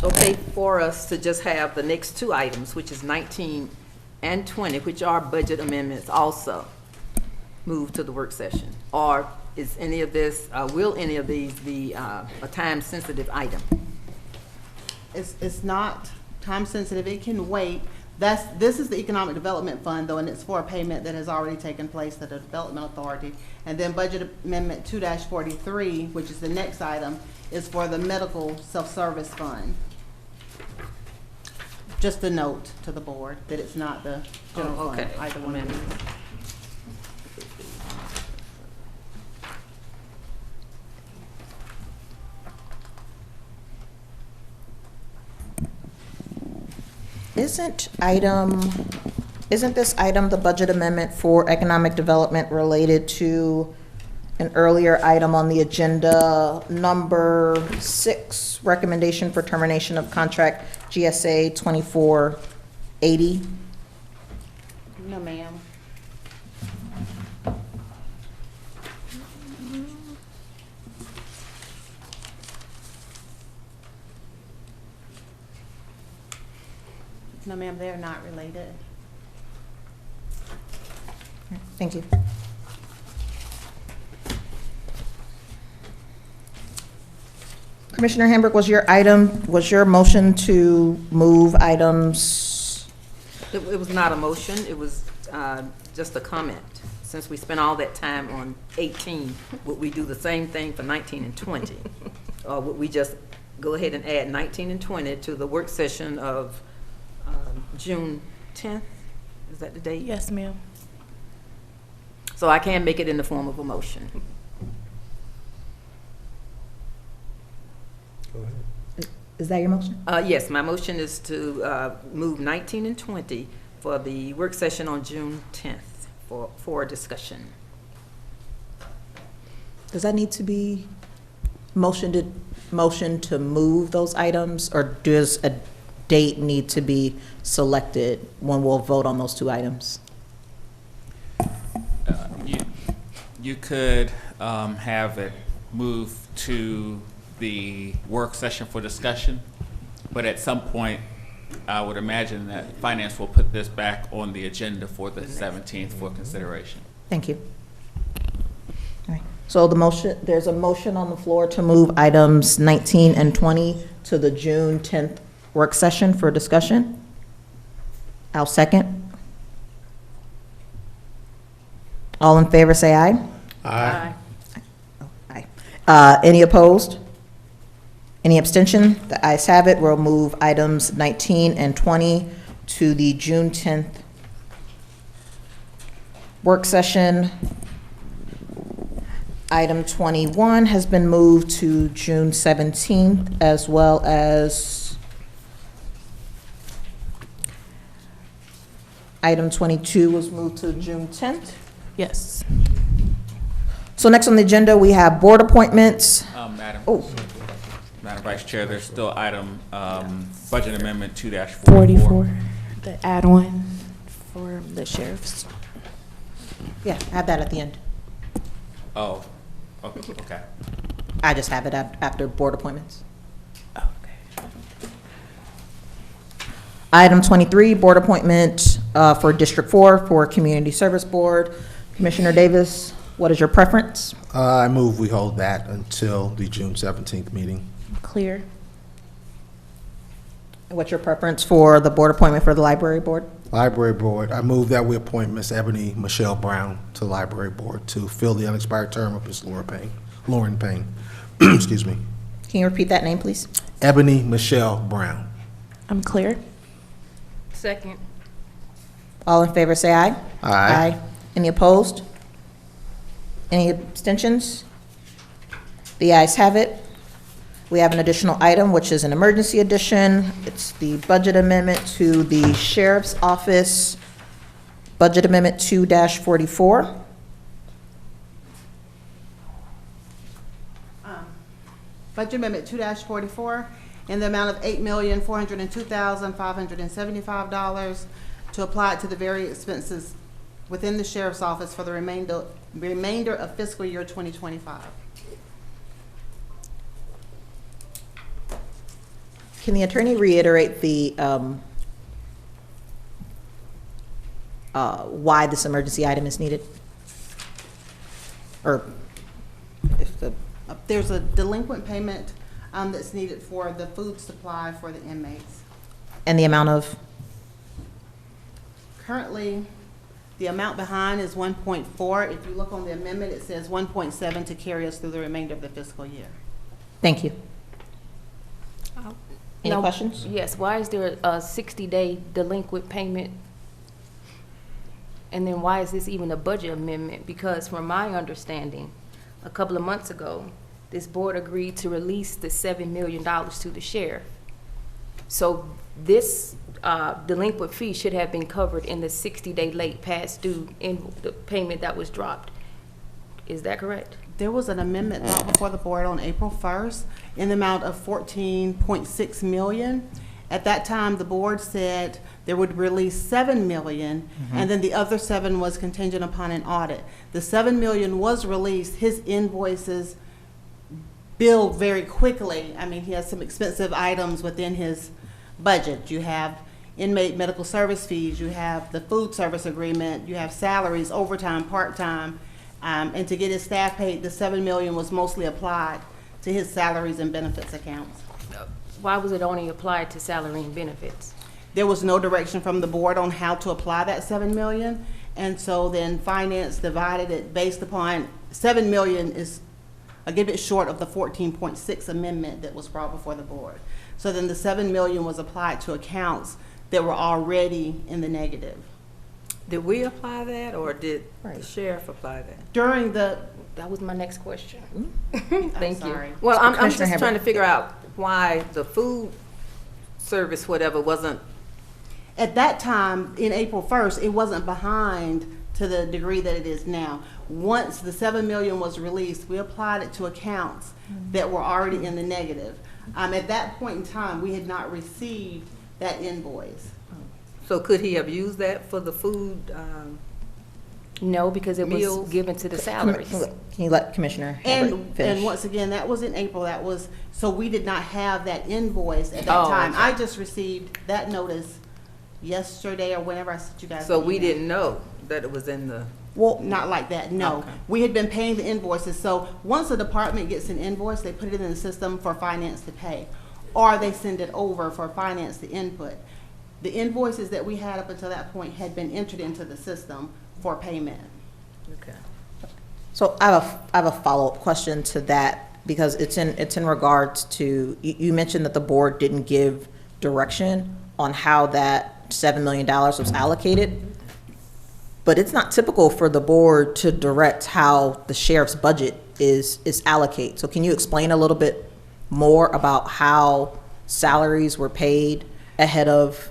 okay for us to just have the next two items, which is 19 and 20, which are budget amendments also, move to the work session? Or is any of this, will any of these be a time-sensitive item? It's not time-sensitive, it can wait. This is the Economic Development Fund, though, and it's for a payment that has already taken place to the Development Authority. And then Budget Amendment 2-43, which is the next item, is for the Medical Self-Service Fund. Just a note to the board that it's not the general fund, either one of these. Isn't this item the budget amendment for economic development related to an earlier item on the agenda, number 6, recommendation for termination of contract GSA 2480? No, ma'am. No, ma'am, they're not related. Thank you. Commissioner Hamburg, was your motion to move items? It was not a motion, it was just a comment. Since we spent all that time on 18, would we do the same thing for 19 and 20? Or would we just go ahead and add 19 and 20 to the work session of June 10th? Is that the date? Yes, ma'am. So I can make it in the form of a motion. Go ahead. Is that your motion? Yes, my motion is to move 19 and 20 for the work session on June 10th for a discussion. Does that need to be motion to move those items, or does a date need to be selected when we'll vote on those two items? You could have it move to the work session for discussion, but at some point, I would imagine that finance will put this back on the agenda for the 17th for consideration. Thank you. All right. So there's a motion on the floor to move items 19 and 20 to the June 10th work session for discussion. I'll second. All in favor, say aye. Aye. Aye. Any opposed? Any abstention? The ayes have it. We'll move items 19 and 20 to the June 10th work session. Item 21 has been moved to June 17th, as well as item 22 was moved to June 10th. Yes. So next on the agenda, we have board appointments. Madam Vice Chair, there's still item budget amendment 2-44. 44, the add-on for the sheriffs. Yeah, add that at the end. Oh, okay. I just have it after board appointments. Okay. Item 23, board appointment for District 4 for Community Service Board. Commissioner Davis, what is your preference? I move we hold that until the June 17th meeting. Clear. And what's your preference for the board appointment for the Library Board? Library Board, I move that we appoint Ms. Ebony Michelle Brown to the Library Board to fill the unexpired term of Ms. Lauren Payne. Excuse me. Can you repeat that name, please? Ebony Michelle Brown. I'm clear. Second. All in favor, say aye. Aye. Any opposed? Any abstentions? The ayes have it. We have an additional item, which is an emergency addition. It's the budget amendment to the Sheriff's Office, Budget Amendment 2-44. Budget Amendment 2-44 in the amount of $8,402,575 to apply it to the various expenses within the Sheriff's Office for the remainder of fiscal year 2025. Can the attorney reiterate the, why this emergency item is needed? Or if the, There's a delinquent payment that's needed for the food supply for the inmates. and the amount of? Currently, the amount behind is 1.4. If you look on the amendment, it says 1.7 to carry us through the remainder of the fiscal year. Thank you. Any No, questions? Yes, why is there a 60-day delinquent payment? And then why is this even a budget amendment? Because from my understanding, a couple of months ago, this board agreed to release the $7 million to the sheriff. So this delinquent fee should have been covered in the 60-day late past due in the payment that was dropped. Is that correct? There was an amendment brought before the board on April 1st in the amount of $14.6 million. At that time, the board said there would release $7 million, and then the other $7 million was contingent upon an audit. The $7 million was released. His invoices billed very quickly. I mean, he has some expensive items within his budget. You have inmate medical service fees, you have the food service agreement, you have salaries, overtime, part-time, and to get his staff paid, the $7 million was mostly applied to his salaries and benefits accounts. Why was it only applied to salary and benefits? There was no direction from the board on how to apply that $7 million, and so then finance divided it based upon, $7 million is a good bit short of the 14.6 amendment that was brought before the board. So then the $7 million was applied to accounts that were already in the negative. Did we apply that, or did the sheriff apply that? During the, That was my next question. thank you. Well, I'm Commissioner just Hebert. trying to figure out why the food service, whatever, wasn't. At that time, in April 1st, it wasn't behind to the degree that it is now. Once the $7 million was released, we applied it to accounts that were already in the negative. At that point in time, we had not received that invoice. So could he have used that for the food? No, because it was Meals. given to the salaries. Can you let Commissioner Hebert finish? And once again, that was in April, that was, so we did not have that invoice at that Oh, time. okay. I just received that notice yesterday or whenever I sent you guys. So the we email. didn't know that it was in the. Well, not like that, no. Okay. We had been paying the invoices, so once a department gets an invoice, they put it in the system for finance to pay, or they send it over for finance to input. The invoices that we had up until that point had been entered into the system for payment. Okay. So I have a follow-up question to that, because it's in regards to, you mentioned that the board didn't give direction on how that $7 million was allocated, but it's not typical for the board to direct how the sheriff's budget is allocated. So can you explain a little bit more about how salaries were paid ahead of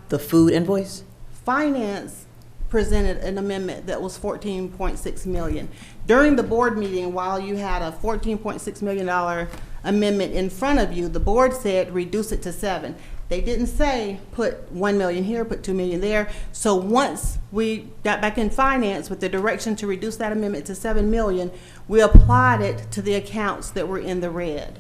the food invoice? Finance presented an amendment that was $14.6 million. During the board meeting, while you had a $14.6 million amendment in front of you, the board said reduce it to $7 million. They didn't say put $1 million here, put $2 million there. So once we got back in finance with the direction to reduce that amendment to $7 million, we applied it to the accounts that were in the red.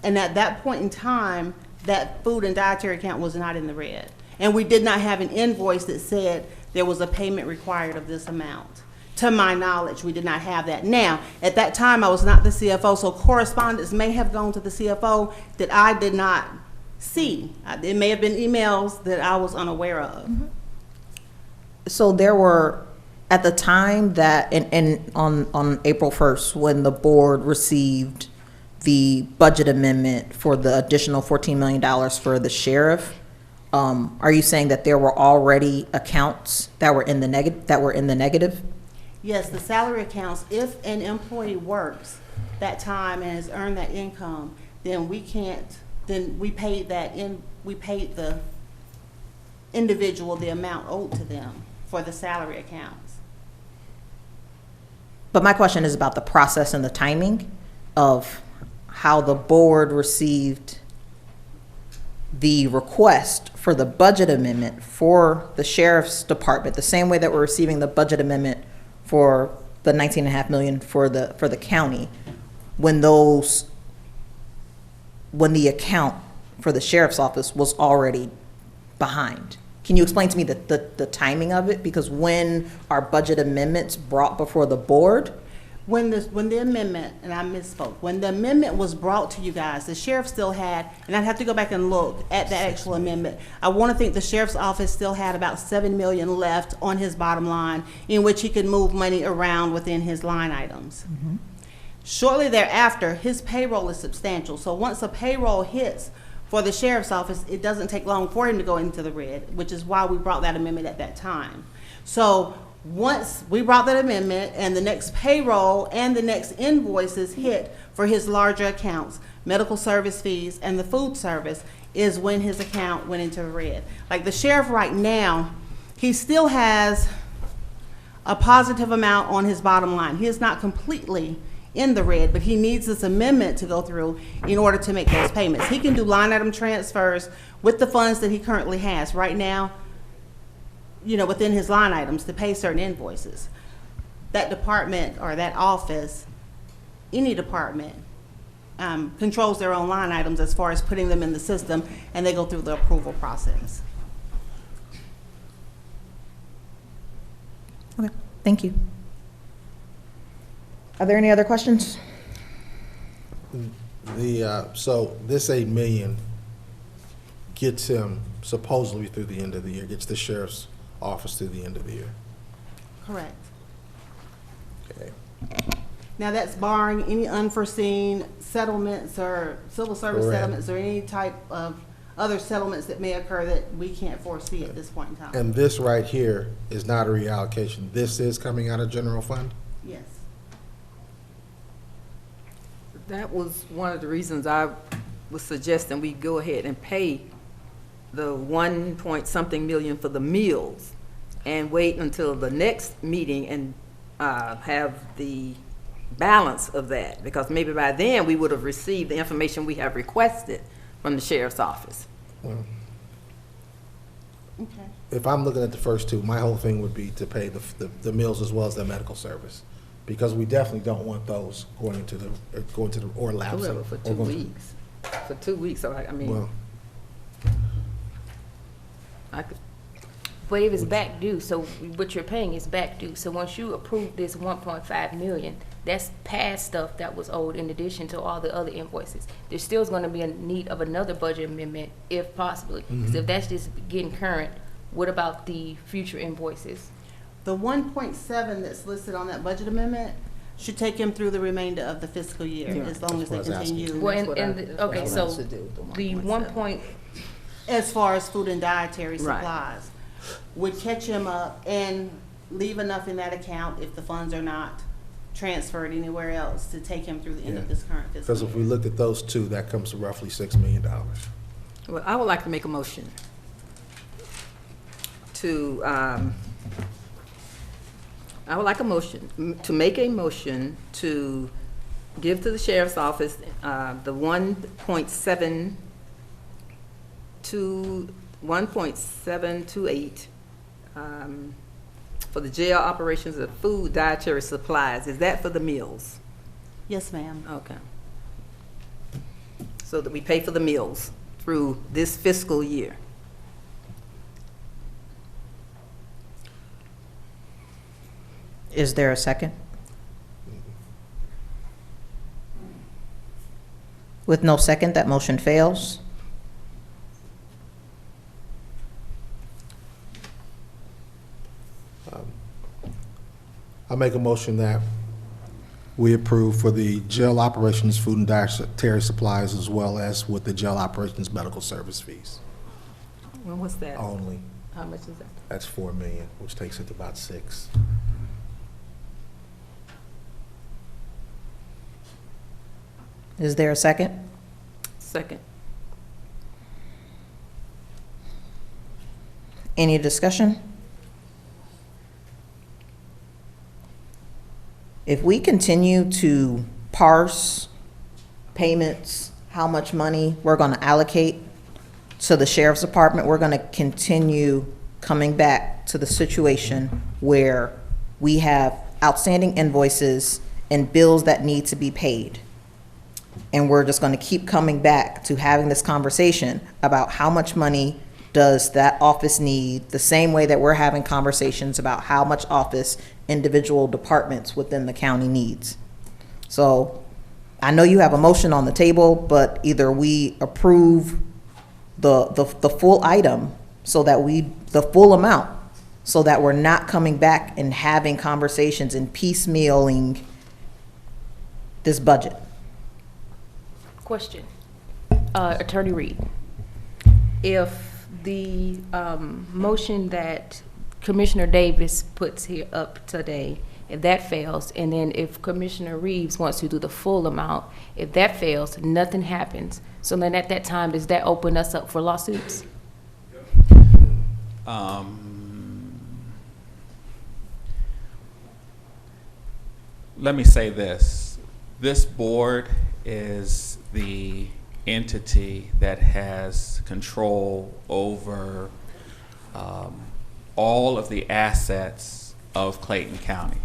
And at that point in time, that food and dietary account was not in the red. And we did not have an invoice that said there was a payment required of this amount. To my knowledge, we did not have that. Now, at that time, I was not the CFO, so correspondence may have gone to the CFO that I did not see. It may have been emails that I was unaware of. So there were at the time that, on April 1st, when the board received the budget amendment for the additional $14 million for the sheriff, are you saying that there were already accounts that were in the negative? Yes, the salary accounts, if an employee works that time and has earned that income, then we paid the individual the amount owed to them for the salary accounts. But my question is about the process and the timing of how the board received the request for the budget amendment for the sheriff's department, the same way that we're receiving the budget amendment for the $19.5 million for the county, when the account for the sheriff's office was already behind. Can you explain to me the timing of it? Because when our budget amendments brought before the board, When the amendment, and I misspoke, when the amendment was brought to you guys, the sheriff still had, and I'd have to go back and look at the actual amendment. I want to think the sheriff's office still had about $7 million left on his bottom line, in which he could move money around within his line items. Shortly thereafter, his payroll is substantial. So once a payroll hits for the sheriff's office, it doesn't take long for him to go into the red, which is why we brought that amendment at that time. So once we brought that amendment and the next payroll and the next invoices hit for his larger accounts, medical service fees and the food service, is when his account went into red. Like the sheriff right now, he still has a positive amount on his bottom line. He is not completely in the red, but he needs this amendment to go through in order to make those payments. He can do line item transfers with the funds that he currently has right now, within his line items to pay certain invoices. That department or that office, any department, controls their own line items as far as putting them in the system, and they go through the approval process. okay, thank you. Are there any other questions? So this $8 million gets him supposedly through the end of the year, gets the sheriff's office through the end of the year. Correct. Okay. Now that's barring any unforeseen settlements or civil service Correct. settlements or any type of other settlements that may occur that we can't foresee at this point in time. And this right here is not a reallocation. This is coming out of general fund? Yes. That was one of the reasons I was suggesting we go ahead and pay the 1 point something million for the meals and wait until the next meeting and have the balance of that, because maybe by then we would have received the information we have requested from the sheriff's office. Well, Okay. if I'm looking at the first two, my whole thing would be to pay the meals as well as the medical service, because we definitely don't want those going to the or lapsing. Whoever for 2 weeks. For 2 weeks, so I mean, Well, I could, But if it's back due, so what you're paying is back due. So once you approve this 1.5 million, that's past stuff that was owed in addition to all the other invoices. There still is going to be a need of another budget amendment if possibly. Because if that's just getting current, what about the future invoices? The 1.7 that's listed on that budget amendment should take him through the remainder of the fiscal year, Yeah. as long as they That's what I was asking. continue. Well, That's what I- and that's what okay, I so want to do, the 1. As far as food and dietary Right. supplies, would catch him up and leave enough in that account if the funds are not transferred anywhere else to take him through the end of this current fiscal because if we year. looked at those two, that comes to roughly $6 million. well, I would like to make a motion to, make a motion to give to the sheriff's office, the 1.728, for the jail operations of food, dietary supplies. Is that for the meals? Yes, ma'am. Okay. So that we pay for the meals through this fiscal year. Is there a second? With no second, that motion fails. I make a motion that we approve for the jail operations, food and dietary supplies, as well as with the jail operations medical service fees When was that? only. How much is that? That's $4 million, which takes it to about 6. Is there a second? Second. Any discussion? If we continue to parse payments, how much money we're going to allocate to the sheriff's department, we're going to continue coming back to the situation where we have outstanding invoices and bills that need to be paid. And we're just going to keep coming back to having this conversation about how much money does that office need, the same way that we're having conversations about how much office individual departments within the county needs. So I know you have a motion on the table, but either we approve the full item so that the full amount, so that we're not coming back and having conversations and piecemealing this budget. Question. Attorney Reed, if the motion that Commissioner Davis puts here up today, if that fails, and then if Commissioner Reeves wants to do the full amount, if that fails, nothing happens. So then at that time, does that open us up for lawsuits? Let me say this. This board is the entity that has control over all of the assets of Clayton County.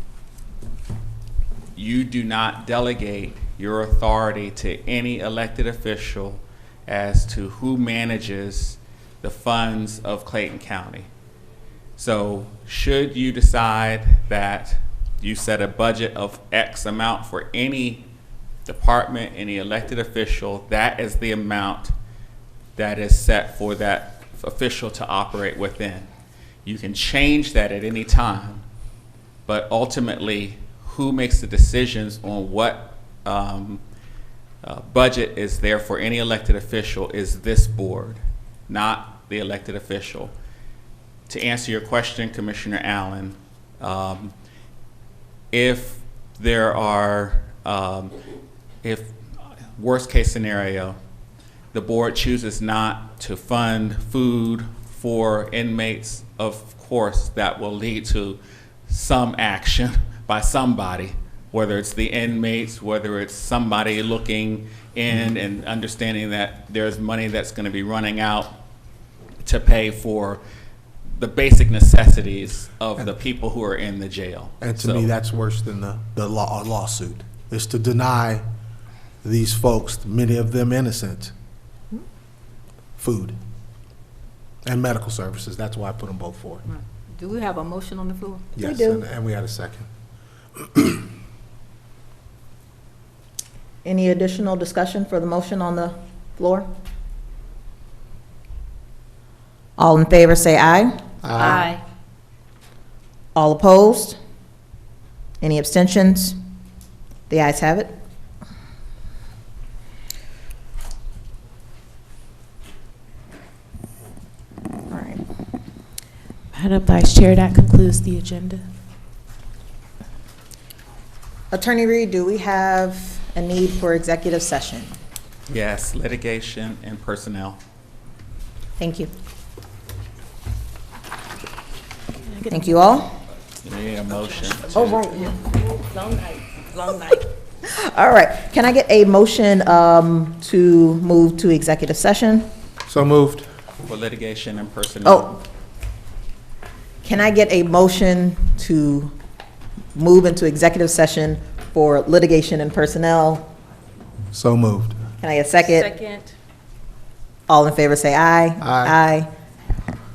You do not delegate your authority to any elected official as to who manages the funds of Clayton County. So should you decide that you set a budget of X amount for any department, any elected official, that is the amount that is set for that official to operate within. You can change that at any time, but ultimately, who makes the decisions on what budget is there for any elected official is this board, not the elected official. To answer your question, Commissioner Allen, if there are, if worst case scenario, the board chooses not to fund food for inmates, of course, that will lead to some action by somebody, whether it's the inmates, whether it's somebody looking in and understanding that there's money that's going to be running out to pay for the basic necessities of the people who are in the jail. And to me, that's worse than the lawsuit. It's to deny these folks, many of them innocent, food and medical services. That's why I put them both forward. Right. Do we have a motion on the floor? Yes, We do. and we had a second. Any additional discussion for the motion on the floor? All in favor say aye. Aye. All opposed? Any abstentions? The ayes have it. All right. Madam Vice Chair, that concludes the agenda. Attorney Reed, do we have a need for executive session? Yes, litigation and personnel. Thank you. Thank you all. You need a motion. Oh, right. Long night, long night. All right. Can I get a motion to move to executive session? So moved. For litigation and personnel. Oh. Can I get a motion to move into executive session for litigation and personnel? So moved. Can I get a second? Second. All in favor say aye. Aye.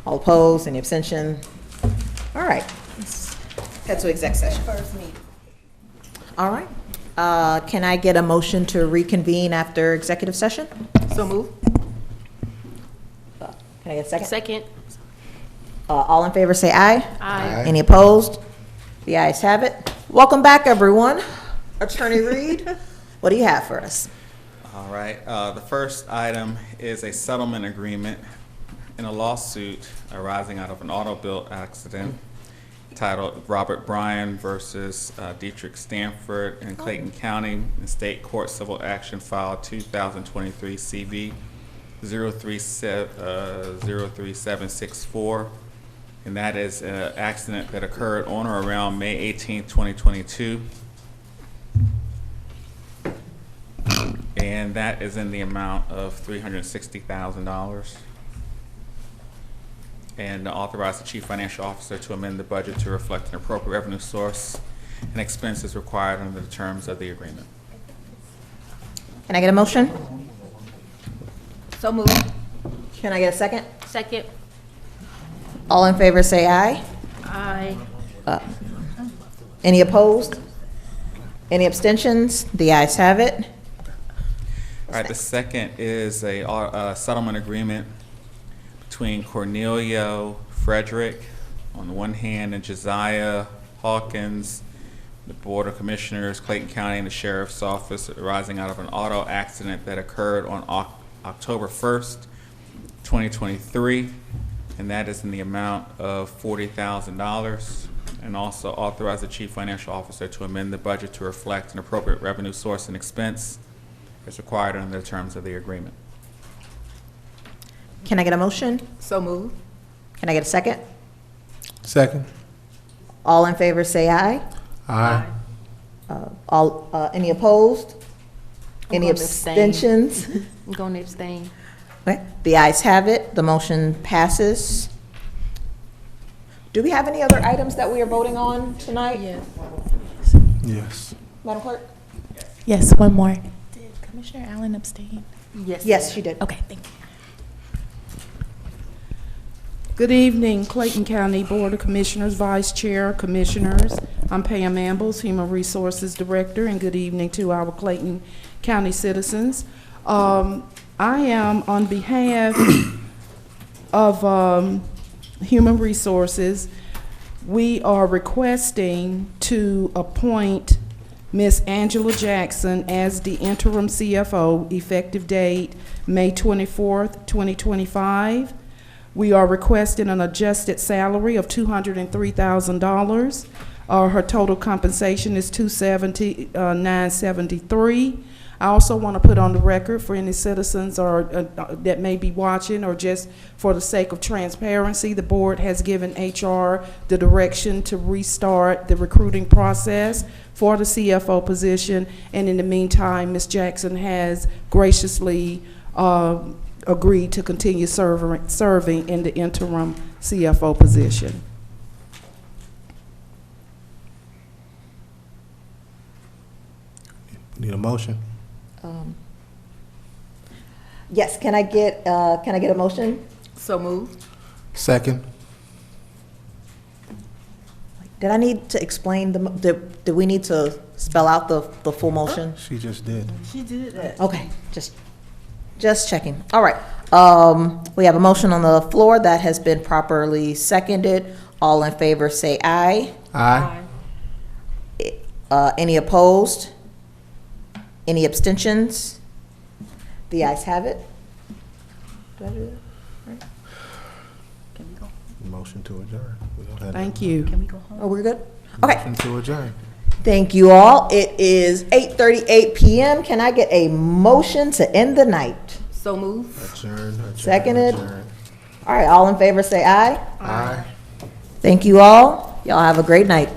All opposed, any abstention? All right, let's head to exec session. All right, can I get a motion to reconvene after executive session? So move. Can I get a second? Second. All in favor say aye. Aye. Any opposed? The ayes have it. Welcome back, everyone. Attorney Reed, what do you have for us? All right, the first item is a settlement agreement in a lawsuit arising out of an automobile accident titled Robert Bryan versus Dietrich Stanford in Clayton County in State Court Civil Action File 2023 CV 03764. And that is an accident that occurred on or around May 18, 2022. And that is in the amount of $360,000. And authorize the Chief Financial Officer to amend the budget to reflect an appropriate revenue source and expenses required under the terms of the agreement. Can I get a motion? So moved. Can I get a second? Second. All in favor say aye. Aye. Any opposed? Any abstentions? The ayes have it. All right, the second is a settlement agreement between Cornelio Frederick on the one hand and Josiah Hawkins, the Board of Commissioners, Clayton County, and the Sheriff's Office arising out of an auto accident that occurred on October 1st, 2023, and that is in the amount of $40,000. And also authorize the Chief Financial Officer to amend the budget to reflect an appropriate revenue source and expense as required under the terms of the agreement. Can I get a motion? So moved. Can I get a second? Second. All in favor say aye. Aye. Any opposed? I'm Any going to abstain. abstentions? I'm going to abstain. Okay, the ayes have it. The motion passes. Do we have any other items that we are voting on tonight? Yes. Yes. Madam Clerk? Yes, one more. Did Commissioner Allen abstain? Yes. Yes, she did. Okay, thank you. Good evening, Clayton County Board of Commissioners, Vice Chair, Commissioners. I'm Pam Ambles, Human Resources Director, and good evening to our Clayton County citizens. I am on behalf of Human Resources. We are requesting to appoint Ms. Angela Jackson as the interim CFO, effective date May 24th, 2025. We are requesting an adjusted salary of $203,000. Her total compensation is $270,973. I also want to put on the record for any citizens or that may be watching, or just for the sake of transparency, the board has given HR the direction to restart the recruiting process for the CFO position, and in the meantime, Ms. Jackson has graciously agreed to continue serving in the interim CFO position. Need a motion? Yes, can I get a motion? So moved. Second. Did I need to explain did we need to spell out the full motion? She just did. She did that. Okay, just checking. All right. We have a motion on the floor that has been properly seconded. All in favor say aye. Aye. Any opposed? Any abstentions? The ayes have it. Do I do that? Right. Can we go? Motion to adjourn. We don't have Thank that. you. Can we go home? Oh, we're good? Okay. Motion to adjourn. Thank you all. It is 8:38 p.m. Can I get a motion to end the night? So moved. Adjourn. Seconded. Adjourn. All right, all in favor say aye. Aye. Thank you all. Y'all have a great night.